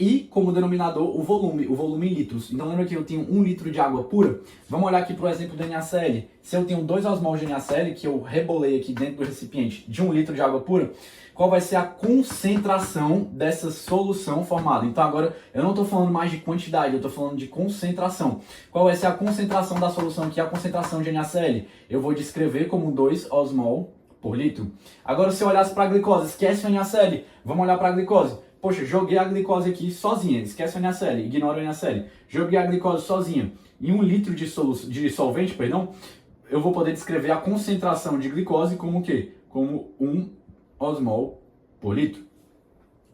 E como denominador o volume em litros. Então lembra que eu tenho 1 litro de água pura? Vamos olhar aqui para o exemplo do NaCl. Se eu tenho 2 osmols de NaCl, que eu rebolei aqui dentro do recipiente de 1 litro de água pura, qual vai ser a concentração dessa solução formada? Então agora eu não estou falando mais de quantidade, eu estou falando de concentração. Qual vai ser a concentração da solução aqui? A concentração de NaCl. Eu vou descrever como 2 osmol por litro. Agora, se eu olhasse para a glicose, esquece o NaCl, vamos olhar para a glicose. Poxa, joguei a glicose aqui sozinha, esquece o NaCl, ignora o NaCl. Joguei a glicose sozinha em 1 litro de solvente, perdão, eu vou poder descrever a concentração de glicose como o quê? Como 1 osmol por litro.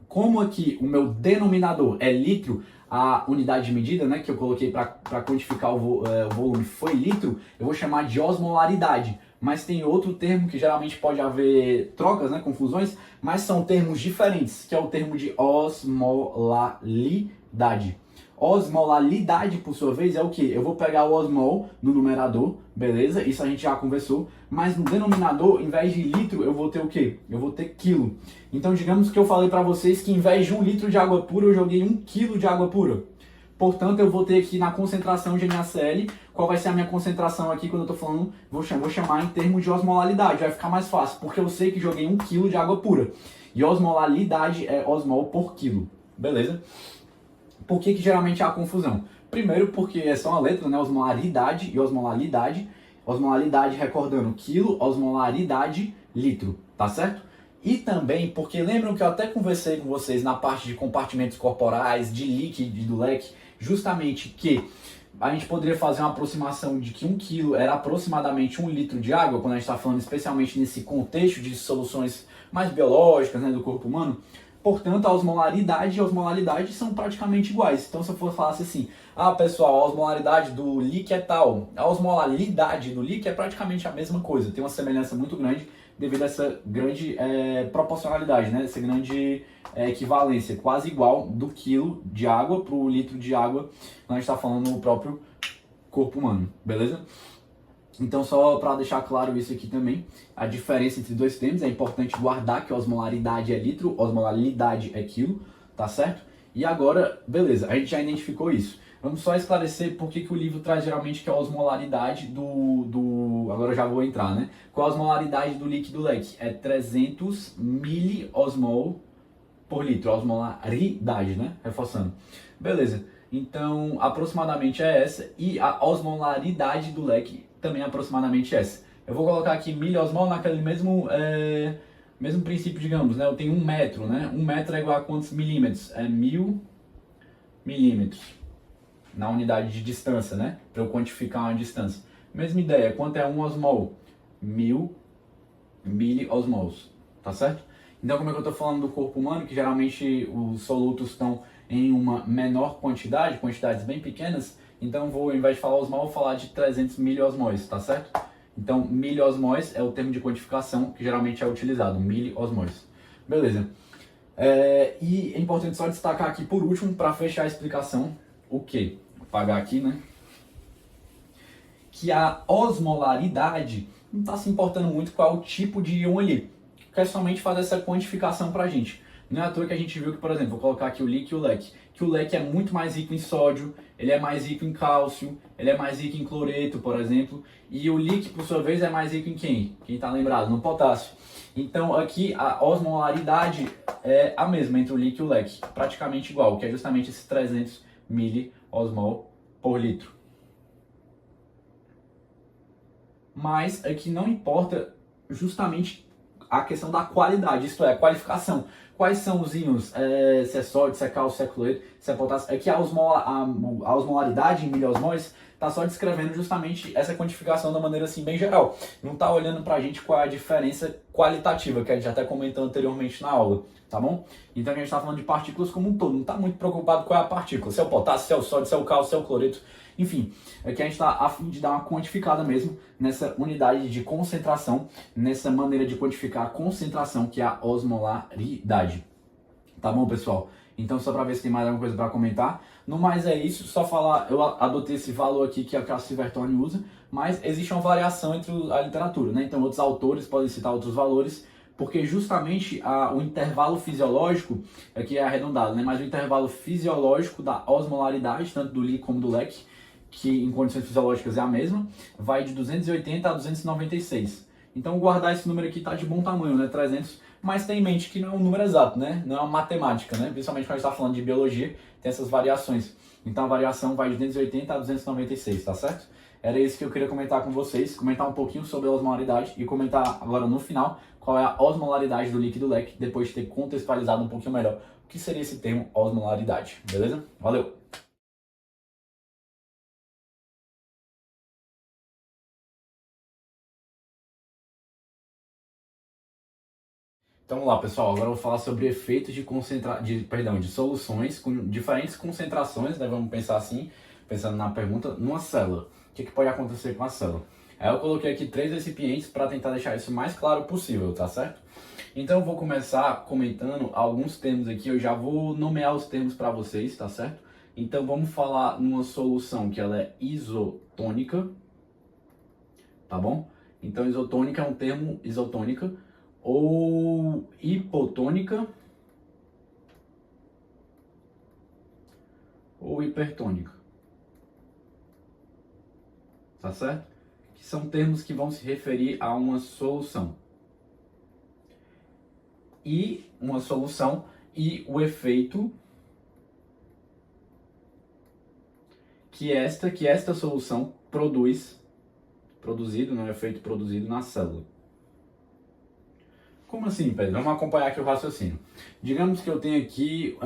Como aqui o meu denominador é litro, a unidade de medida, né, que eu coloquei para quantificar o volume foi litro, eu vou chamar de osmolaridade. Mas tem outro termo que geralmente pode haver trocas, né, confusões, mas são termos diferentes, que é o termo de osmolaridade. Osmolaridade, por sua vez, é o que? Eu vou pegar o osmol no numerador, beleza? Isso a gente já conversou. Mas no denominador, em vez de litro, eu vou ter o quê? Eu vou ter quilo. Então, digamos que eu falei para vocês que em vez de 1 litro de água pura, eu joguei 1 quilo de água pura. Portanto, eu vou ter aqui na concentração de NaCl, qual vai ser a minha concentração aqui quando eu estou falando, vou chamar em termos de osmolaridade, vai ficar mais fácil, porque eu sei que joguei 1 quilo de água pura. E osmolaridade é osmol por quilo, beleza? Por que geralmente há confusão? Primeiro porque é só uma letra, né? Osmolaridade e osmolaridade. Osmolaridade recordando quilo, osmolaridade litro, tá certo? E também porque lembram que eu até conversei com vocês na parte de compartimentos corporais, de líquido e do leque, justamente que a gente poderia fazer uma aproximação de que 1 quilo era aproximadamente 1 litro de água, quando a gente está falando especialmente nesse contexto de soluções mais biológicas, né, do corpo humano. Portanto, a osmolaridade e a osmolaridade são praticamente iguais. Então, se eu for falar assim, pessoal, a osmolaridade do líquido é tal, a osmolaridade do líquido é praticamente a mesma coisa. Tem uma semelhança muito grande devido a essa grande proporcionalidade, né? Essa grande equivalência, quase igual do quilo de água para o litro de água, quando a gente está falando no próprio corpo humano, beleza? Então, só para deixar claro isso aqui também, a diferença entre dois termos, é importante guardar que a osmolaridade é litro, osmolaridade é quilo, tá certo? E agora, beleza, a gente já identificou isso. Vamos só esclarecer por que o livro traz geralmente que a osmolaridade agora eu já vou entrar, né? Qual a osmolaridade do líquido leque? É 300 miliosmol por litro, a osmolaridade, né? Reforçando. Beleza, então aproximadamente é essa, e a osmolaridade do leque também é aproximadamente essa. Eu vou colocar aqui miliosmol naquele mesmo princípio, digamos, né? Eu tenho 1 metro, né? 1 metro é igual a quantos milímetros? É 1000 milímetros na unidade de distância, né? Para eu quantificar uma distância. Mesma ideia, quanto é 1 osmol? 1000 miliosmols, tá certo? Então, como é que eu estou falando do corpo humano, que geralmente os solutos estão em uma menor quantidade, quantidades bem pequenas, então vou, ao invés de falar osmol, vou falar de 300 miliosmóis, tá certo? Então, miliosmóis é o termo de quantificação que geralmente é utilizado, miliosmóis. Beleza. E é importante só destacar aqui por último, para fechar a explicação, o que? Vou apagar aqui, né? Que a osmolaridade não está se importando muito qual é o tipo de íon ali. Quer somente fazer essa quantificação para a gente. Não é à toa que a gente viu que, por exemplo, vou colocar aqui o líquido e o leque, que o leque é muito mais rico em sódio, ele é mais rico em cálcio, ele é mais rico em cloreto, por exemplo, e o líquido, por sua vez, é mais rico em quem? Quem está lembrado? No potássio. Então, aqui a osmolaridade é a mesma entre o líquido e o leque, praticamente igual, que é justamente esses 300 miliosmol por litro. Mas aqui não importa justamente a questão da qualidade, isto é, a qualificação. Quais são os íons? Se é sódio, se é cálcio, se é cloreto, se é potássio. Aqui a osmolaridade em miliosmóis está só descrevendo justamente essa quantificação da maneira assim bem geral. Não está olhando para a gente qual é a diferença qualitativa, que a gente até comentou anteriormente na aula, tá bom? Então a gente está falando de partículas como um todo, não está muito preocupado com qual é a partícula, se é o potássio, se é o sódio, se é o cálcio, se é o cloreto. Enfim, aqui a gente está a fim de dar uma quantificada mesmo nessa unidade de concentração, nessa maneira de quantificar a concentração, que é a osmolaridade. Tá bom, pessoal? Então, só para ver se tem mais alguma coisa para comentar. No mais é isso, só falar, eu adotei esse valor aqui que a Silverthorne usa, mas existe uma variação entre a literatura, né? Então, outros autores podem citar outros valores, porque justamente o intervalo fisiológico, aqui é arredondado, né? Mas o intervalo fisiológico da osmolaridade, tanto do líquido como do leque, que em condições fisiológicas é a mesma, vai de 280 a 296. Então guardar esse número aqui está de bom tamanho, né, 300, mas tem em mente que não é um número exato, né, não é uma matemática, né, principalmente quando a gente está falando de biologia, tem essas variações. Então a variação vai de 280 a 296, tá certo? era isso que eu queria comentar com vocês, comentar um pouquinho sobre a osmolaridade e comentar agora no final qual é a osmolaridade do líquido leque, depois de ter contextualizado um pouquinho melhor o que seria esse termo osmolaridade, beleza? Valeu! Então vamos lá, pessoal. Agora eu vou falar sobre efeitos de soluções com diferentes concentrações, né? Vamos pensar assim, pensando na pergunta, numa célula. O que pode acontecer com a célula? Aí eu coloquei aqui 3 recipientes para tentar deixar isso o mais claro possível, tá certo? Então eu vou começar comentando alguns termos aqui, eu já vou nomear os termos para vocês, tá certo? Então vamos falar numa solução que ela é isotônica, tá bom? Então isotônica é um termo, isotônica, ou hipotônica ou hipertônica, tá certo? Que são termos que vão se referir a uma solução. E uma solução e o efeito que esta solução produzido, né, o efeito produzido na célula. Como assim, Pedro? Vamos acompanhar aqui o raciocínio. Digamos que eu tenho aqui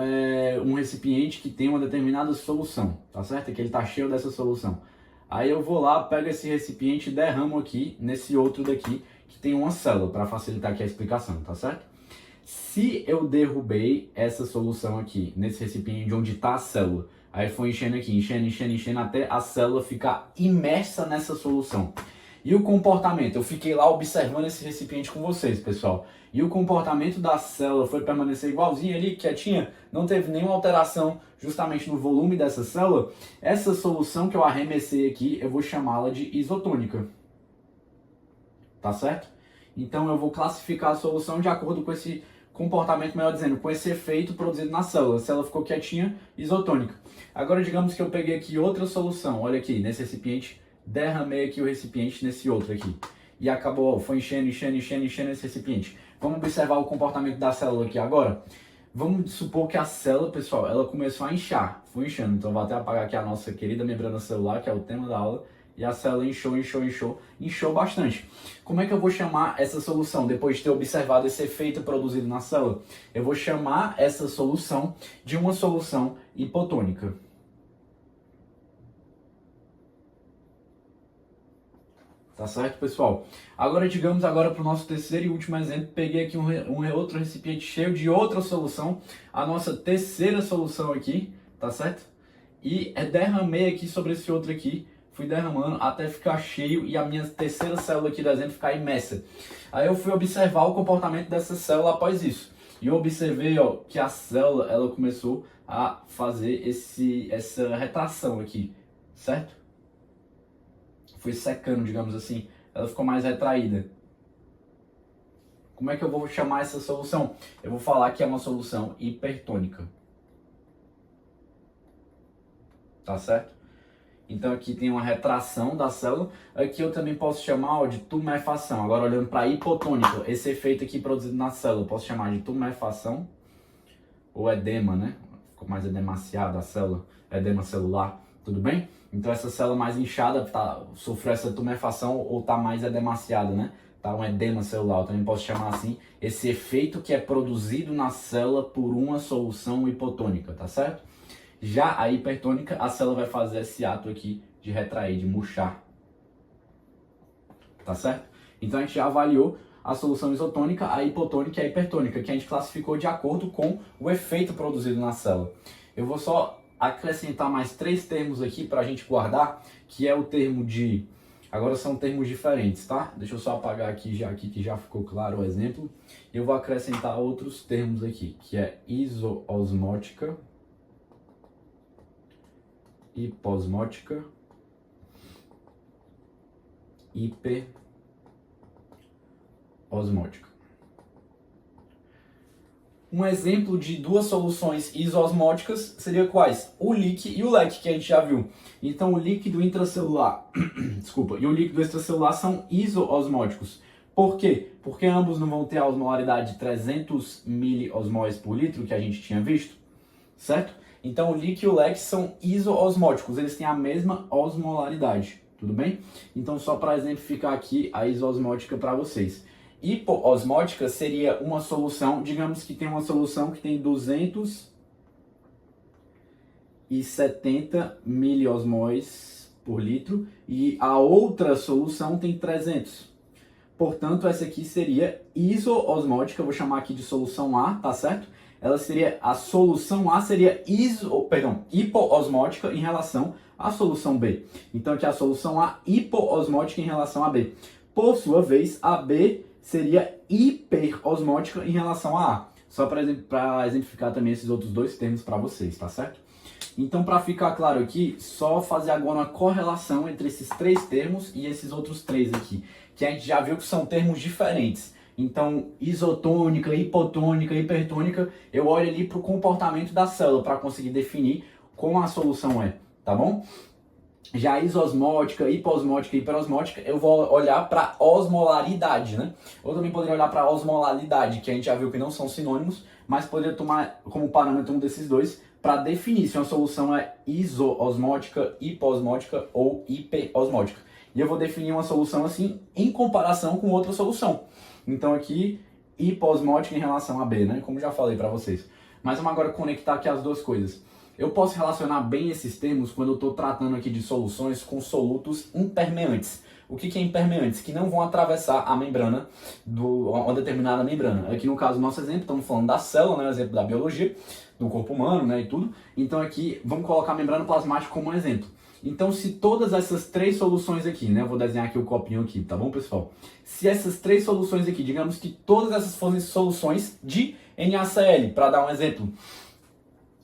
um recipiente que tem uma determinada solução, tá certo? Que ele está cheio dessa solução. Aí eu vou lá, pego esse recipiente e derramo aqui nesse outro daqui que tem uma célula, para facilitar aqui a explicação, tá certo? Se eu derrubei essa solução aqui nesse recipiente onde está a célula, aí foi enchendo aqui, enchendo até a célula ficar imersa nessa solução. E o comportamento? Eu fiquei lá observando esse recipiente com vocês, pessoal. E o comportamento da célula foi permanecer igualzinho ali, quietinha, não teve nenhuma alteração justamente no volume dessa célula. Essa solução que eu arremessei aqui, eu vou chamá-la de isotônica. Tá certo? Então eu vou classificar a solução de acordo com esse comportamento, melhor dizendo, com esse efeito produzido na célula. A célula ficou quietinha, isotônica. Agora digamos que eu peguei aqui outra solução, olha aqui, nesse recipiente, derramei aqui o recipiente nesse outro aqui. E acabou, foi enchendo esse recipiente. Vamos observar o comportamento da célula aqui agora? Vamos supor que a célula, pessoal, ela começou a inchar. Foi inchando, então vou até apagar aqui a nossa querida membrana celular, que é o tema da aula. E a célula inchou bastante. Como é que eu vou chamar essa solução, depois de ter observado esse efeito produzido na célula? Eu vou chamar essa solução de uma solução hipotônica. Tá certo, pessoal? Agora, digamos para o nosso terceiro e último exemplo. Peguei aqui outro recipiente cheio de outra solução. A nossa terceira solução aqui, tá certo? E derramei aqui sobre esse outro aqui. Fui derramando até ficar cheio e a minha terceira célula aqui do exemplo ficar imersa. Aí eu fui observar o comportamento dessa célula após isso. E eu observei, ó, que a célula ela começou a fazer essa retração aqui, certo? Foi secando, digamos assim, ela ficou mais retraída. Como é que eu vou chamar essa solução? Eu vou falar que é uma solução hipertônica. Tá certo? Então aqui tem uma retração da célula. Aqui eu também posso chamar de tumefação. Agora olhando para hipotônica, esse efeito aqui produzido na célula, eu posso chamar de tumefação ou edema, né? Ficou mais edemaciada a célula, edema celular, tudo bem? Então essa célula mais inchada sofreu essa tumefação ou está mais edemaciada, né? Tá um edema celular, eu também posso chamar assim, esse efeito que é produzido na célula por uma solução hipotônica, tá certo? Já a hipertônica, a célula vai fazer esse ato aqui de retrair, de murchar, tá certo? Então a gente já avaliou a solução isotônica, a hipotônica e a hipertônica, que a gente classificou de acordo com o efeito produzido na célula. Eu vou só acrescentar mais 3 termos aqui para a gente guardar, que é o termo de... Agora são termos diferentes, tá? Deixa eu só apagar aqui que já ficou claro o exemplo. Eu vou acrescentar outros termos aqui, que é isoosmótica, hiposmótica, hiperosmótica. Um exemplo de 2 soluções isoosmóticas seria quais? O leak e o leque, que a gente já viu. Então o líquido intracelular desculpa, e o líquido extracelular são isoosmóticos. Por quê? Porque ambos não vão ter a osmolaridade de 300 miliosmóis por litro, que a gente tinha visto, certo? Então o leak e o leque são isoosmóticos, eles têm a mesma osmolaridade. tudo bem? Então, só para exemplificar aqui a isoosmótica para vocês. Hipoosmótica seria uma solução, digamos que tem uma solução que tem 270 miliosmóis por litro e a outra solução tem 300. Portanto, essa aqui seria isoosmótica, eu vou chamar aqui de solução A, tá certo? A solução A seria hipoosmótica em relação à solução B. Então, aqui a solução A hipoosmótica em relação a B. Por sua vez, a B seria hiperosmótica em relação a A. Só para exemplificar também esses outros dois termos para vocês, tá certo? Então, para ficar claro aqui, só fazer agora uma correlação entre esses três termos e esses outros três aqui, que a gente já viu que são termos diferentes. Então, isotônica, hipotônica, hipertônica, eu olho ali para o comportamento da célula para conseguir definir como a solução é, tá bom? Já isoosmótica, hipoosmótica e hiperosmótica, eu vou olhar para osmolaridade, né? Ou também poderia olhar para osmolaridade, que a gente já viu que não são sinônimos, mas poderia tomar como parâmetro um desses dois para definir se uma solução é isoosmótica, hipoosmótica ou hiperosmótica. E eu vou definir uma solução assim em comparação com outra solução. Então aqui, hipoosmótica em relação a B, né? Como já falei para vocês. Mas vamos agora conectar aqui as duas coisas. Eu posso relacionar bem esses termos quando eu estou tratando aqui de soluções com solutos impermeantes. O que é impermeantes? Que não vão atravessar a membrana, uma determinada membrana. Aqui no caso do nosso exemplo, estamos falando da célula, né, exemplo da biologia, do corpo humano, né, e tudo. Então aqui, vamos colocar a membrana plasmática como um exemplo. Então, se todas essas três soluções aqui, né, eu vou desenhar aqui o copinho aqui, tá bom, pessoal? Se essas três soluções aqui, digamos que todas essas fossem soluções de NaCl, para dar um exemplo.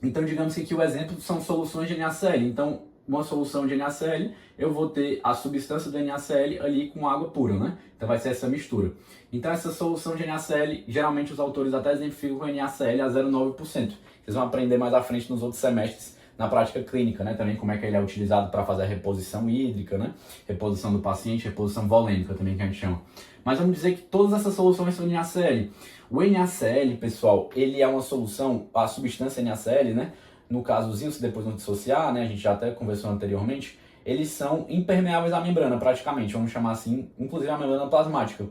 Então, digamos que aqui o exemplo são soluções de NaCl. Então, uma solução de NaCl, eu vou ter a substância do NaCl ali com água pura, né? Então, vai ser essa mistura. Então, essa solução de NaCl, geralmente os autores até exemplificam com NaCl a 0,9%. Vocês vão aprender mais à frente nos outros semestres, na prática clínica, né? Também como é que ele é utilizado para fazer a reposição hídrica, né? Reposição do paciente, reposição volêmica também que a gente chama. Mas vamos dizer que todas essas soluções são NaCl. O NaCl, pessoal, ele é uma solução, a substância NaCl, né? No casozinho, se depois não dissociar, né? A gente já até conversou anteriormente, eles são impermeáveis à membrana, praticamente, vamos chamar assim, inclusive a membrana plasmática.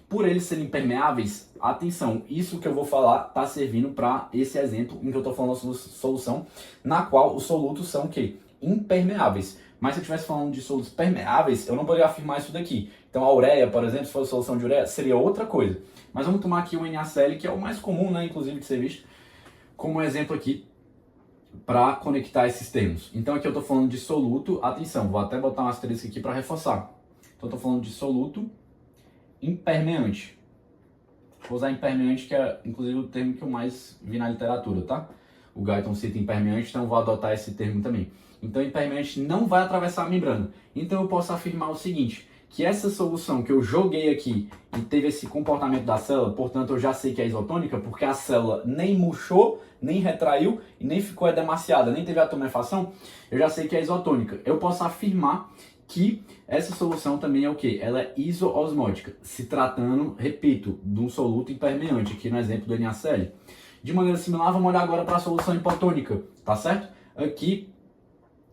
Por eles serem impermeáveis, atenção, isso que eu vou falar está servindo para esse exemplo em que eu estou falando da solução, na qual os solutos são o quê? Impermeáveis. Mas se eu estivesse falando de solutos permeáveis, eu não poderia afirmar isso daqui. Então a ureia, por exemplo, se fosse solução de ureia, seria outra coisa. Mas vamos tomar aqui o NaCl, que é o mais comum, né, inclusive, de ser visto, como exemplo aqui para conectar esses termos. Então aqui eu estou falando de soluto, atenção, vou até botar um asterisco aqui para reforçar. Então eu estou falando de soluto impermeante. Vou usar impermeante, que é inclusive o termo que eu mais vi na literatura, tá? O Guyton cita impermeante, então eu vou adotar esse termo também. Então impermeante não vai atravessar a membrana. Então eu posso afirmar o seguinte, que essa solução que eu joguei aqui e teve esse comportamento da célula, portanto eu já sei que é isotônica, porque a célula nem murchou, nem retraiu e nem ficou edemaciada, nem teve a tumefação, eu já sei que é isotônica. Eu posso afirmar que essa solução também é o quê? Ela é isoosmótica, se tratando, repito, de um soluto impermeante, aqui no exemplo do NaCl. De maneira similar, vamos olhar agora para a solução hipotônica, tá certo? Aqui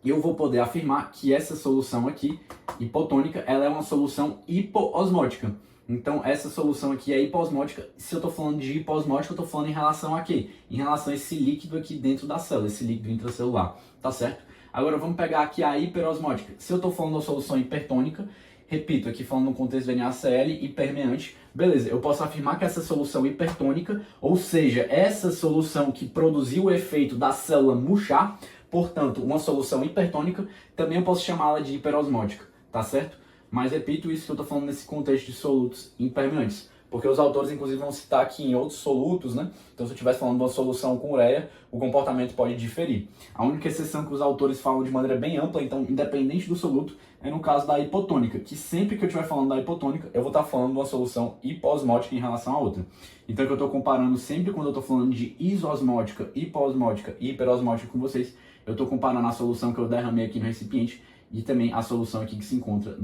eu vou poder afirmar que essa solução aqui, hipotônica, ela é uma solução hipoosmótica. Então, essa solução aqui é hipoosmótica. Se eu estou falando de hipoosmótica, eu estou falando em relação a quê? Em relação a esse líquido aqui dentro da célula, esse líquido intracelular, tá certo? Agora, vamos pegar aqui a hiperosmótica. Se eu estou falando da solução hipertônica, repito, aqui falando no contexto do NaCl, hipermeante, beleza, eu posso afirmar que essa solução hipertônica, ou seja, essa solução que produziu o efeito da célula murchar, portanto, uma solução hipertônica, também eu posso chamá-la de hiperosmótica, tá certo? Mas repito isso que eu estou falando nesse contexto de solutos impermeantes, porque os autores inclusive vão citar aqui em outros solutos, né? Então se eu estivesse falando de uma solução com ureia, o comportamento pode diferir. A única exceção que os autores falam de maneira bem ampla, então independente do soluto, é no caso da hipotônica, que sempre que eu estiver falando da hipotônica, eu vou estar falando de uma solução hipoosmótica em relação a outra. Então que eu estou comparando sempre quando eu estou falando de isoosmótica, hipoosmótica e hiperosmótica com vocês, eu estou comparando a solução que eu derramei aqui no recipiente e também a solução aqui que se encontra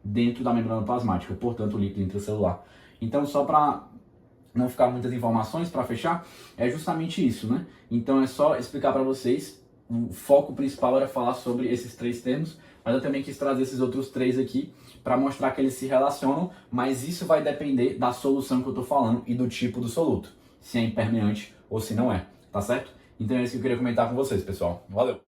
dentro da membrana plasmática, portanto o líquido intracelular. Então só para não ficar muitas informações, para fechar, é justamente isso, né? Então é só explicar para vocês o foco principal era falar sobre esses 3 termos, mas eu também quis trazer esses outros 3 aqui para mostrar que eles se relacionam, mas isso vai depender da solução que eu estou falando e do tipo do soluto, se é impermeante ou se não é, tá certo? Então é isso que eu queria comentar com vocês, pessoal. Valeu!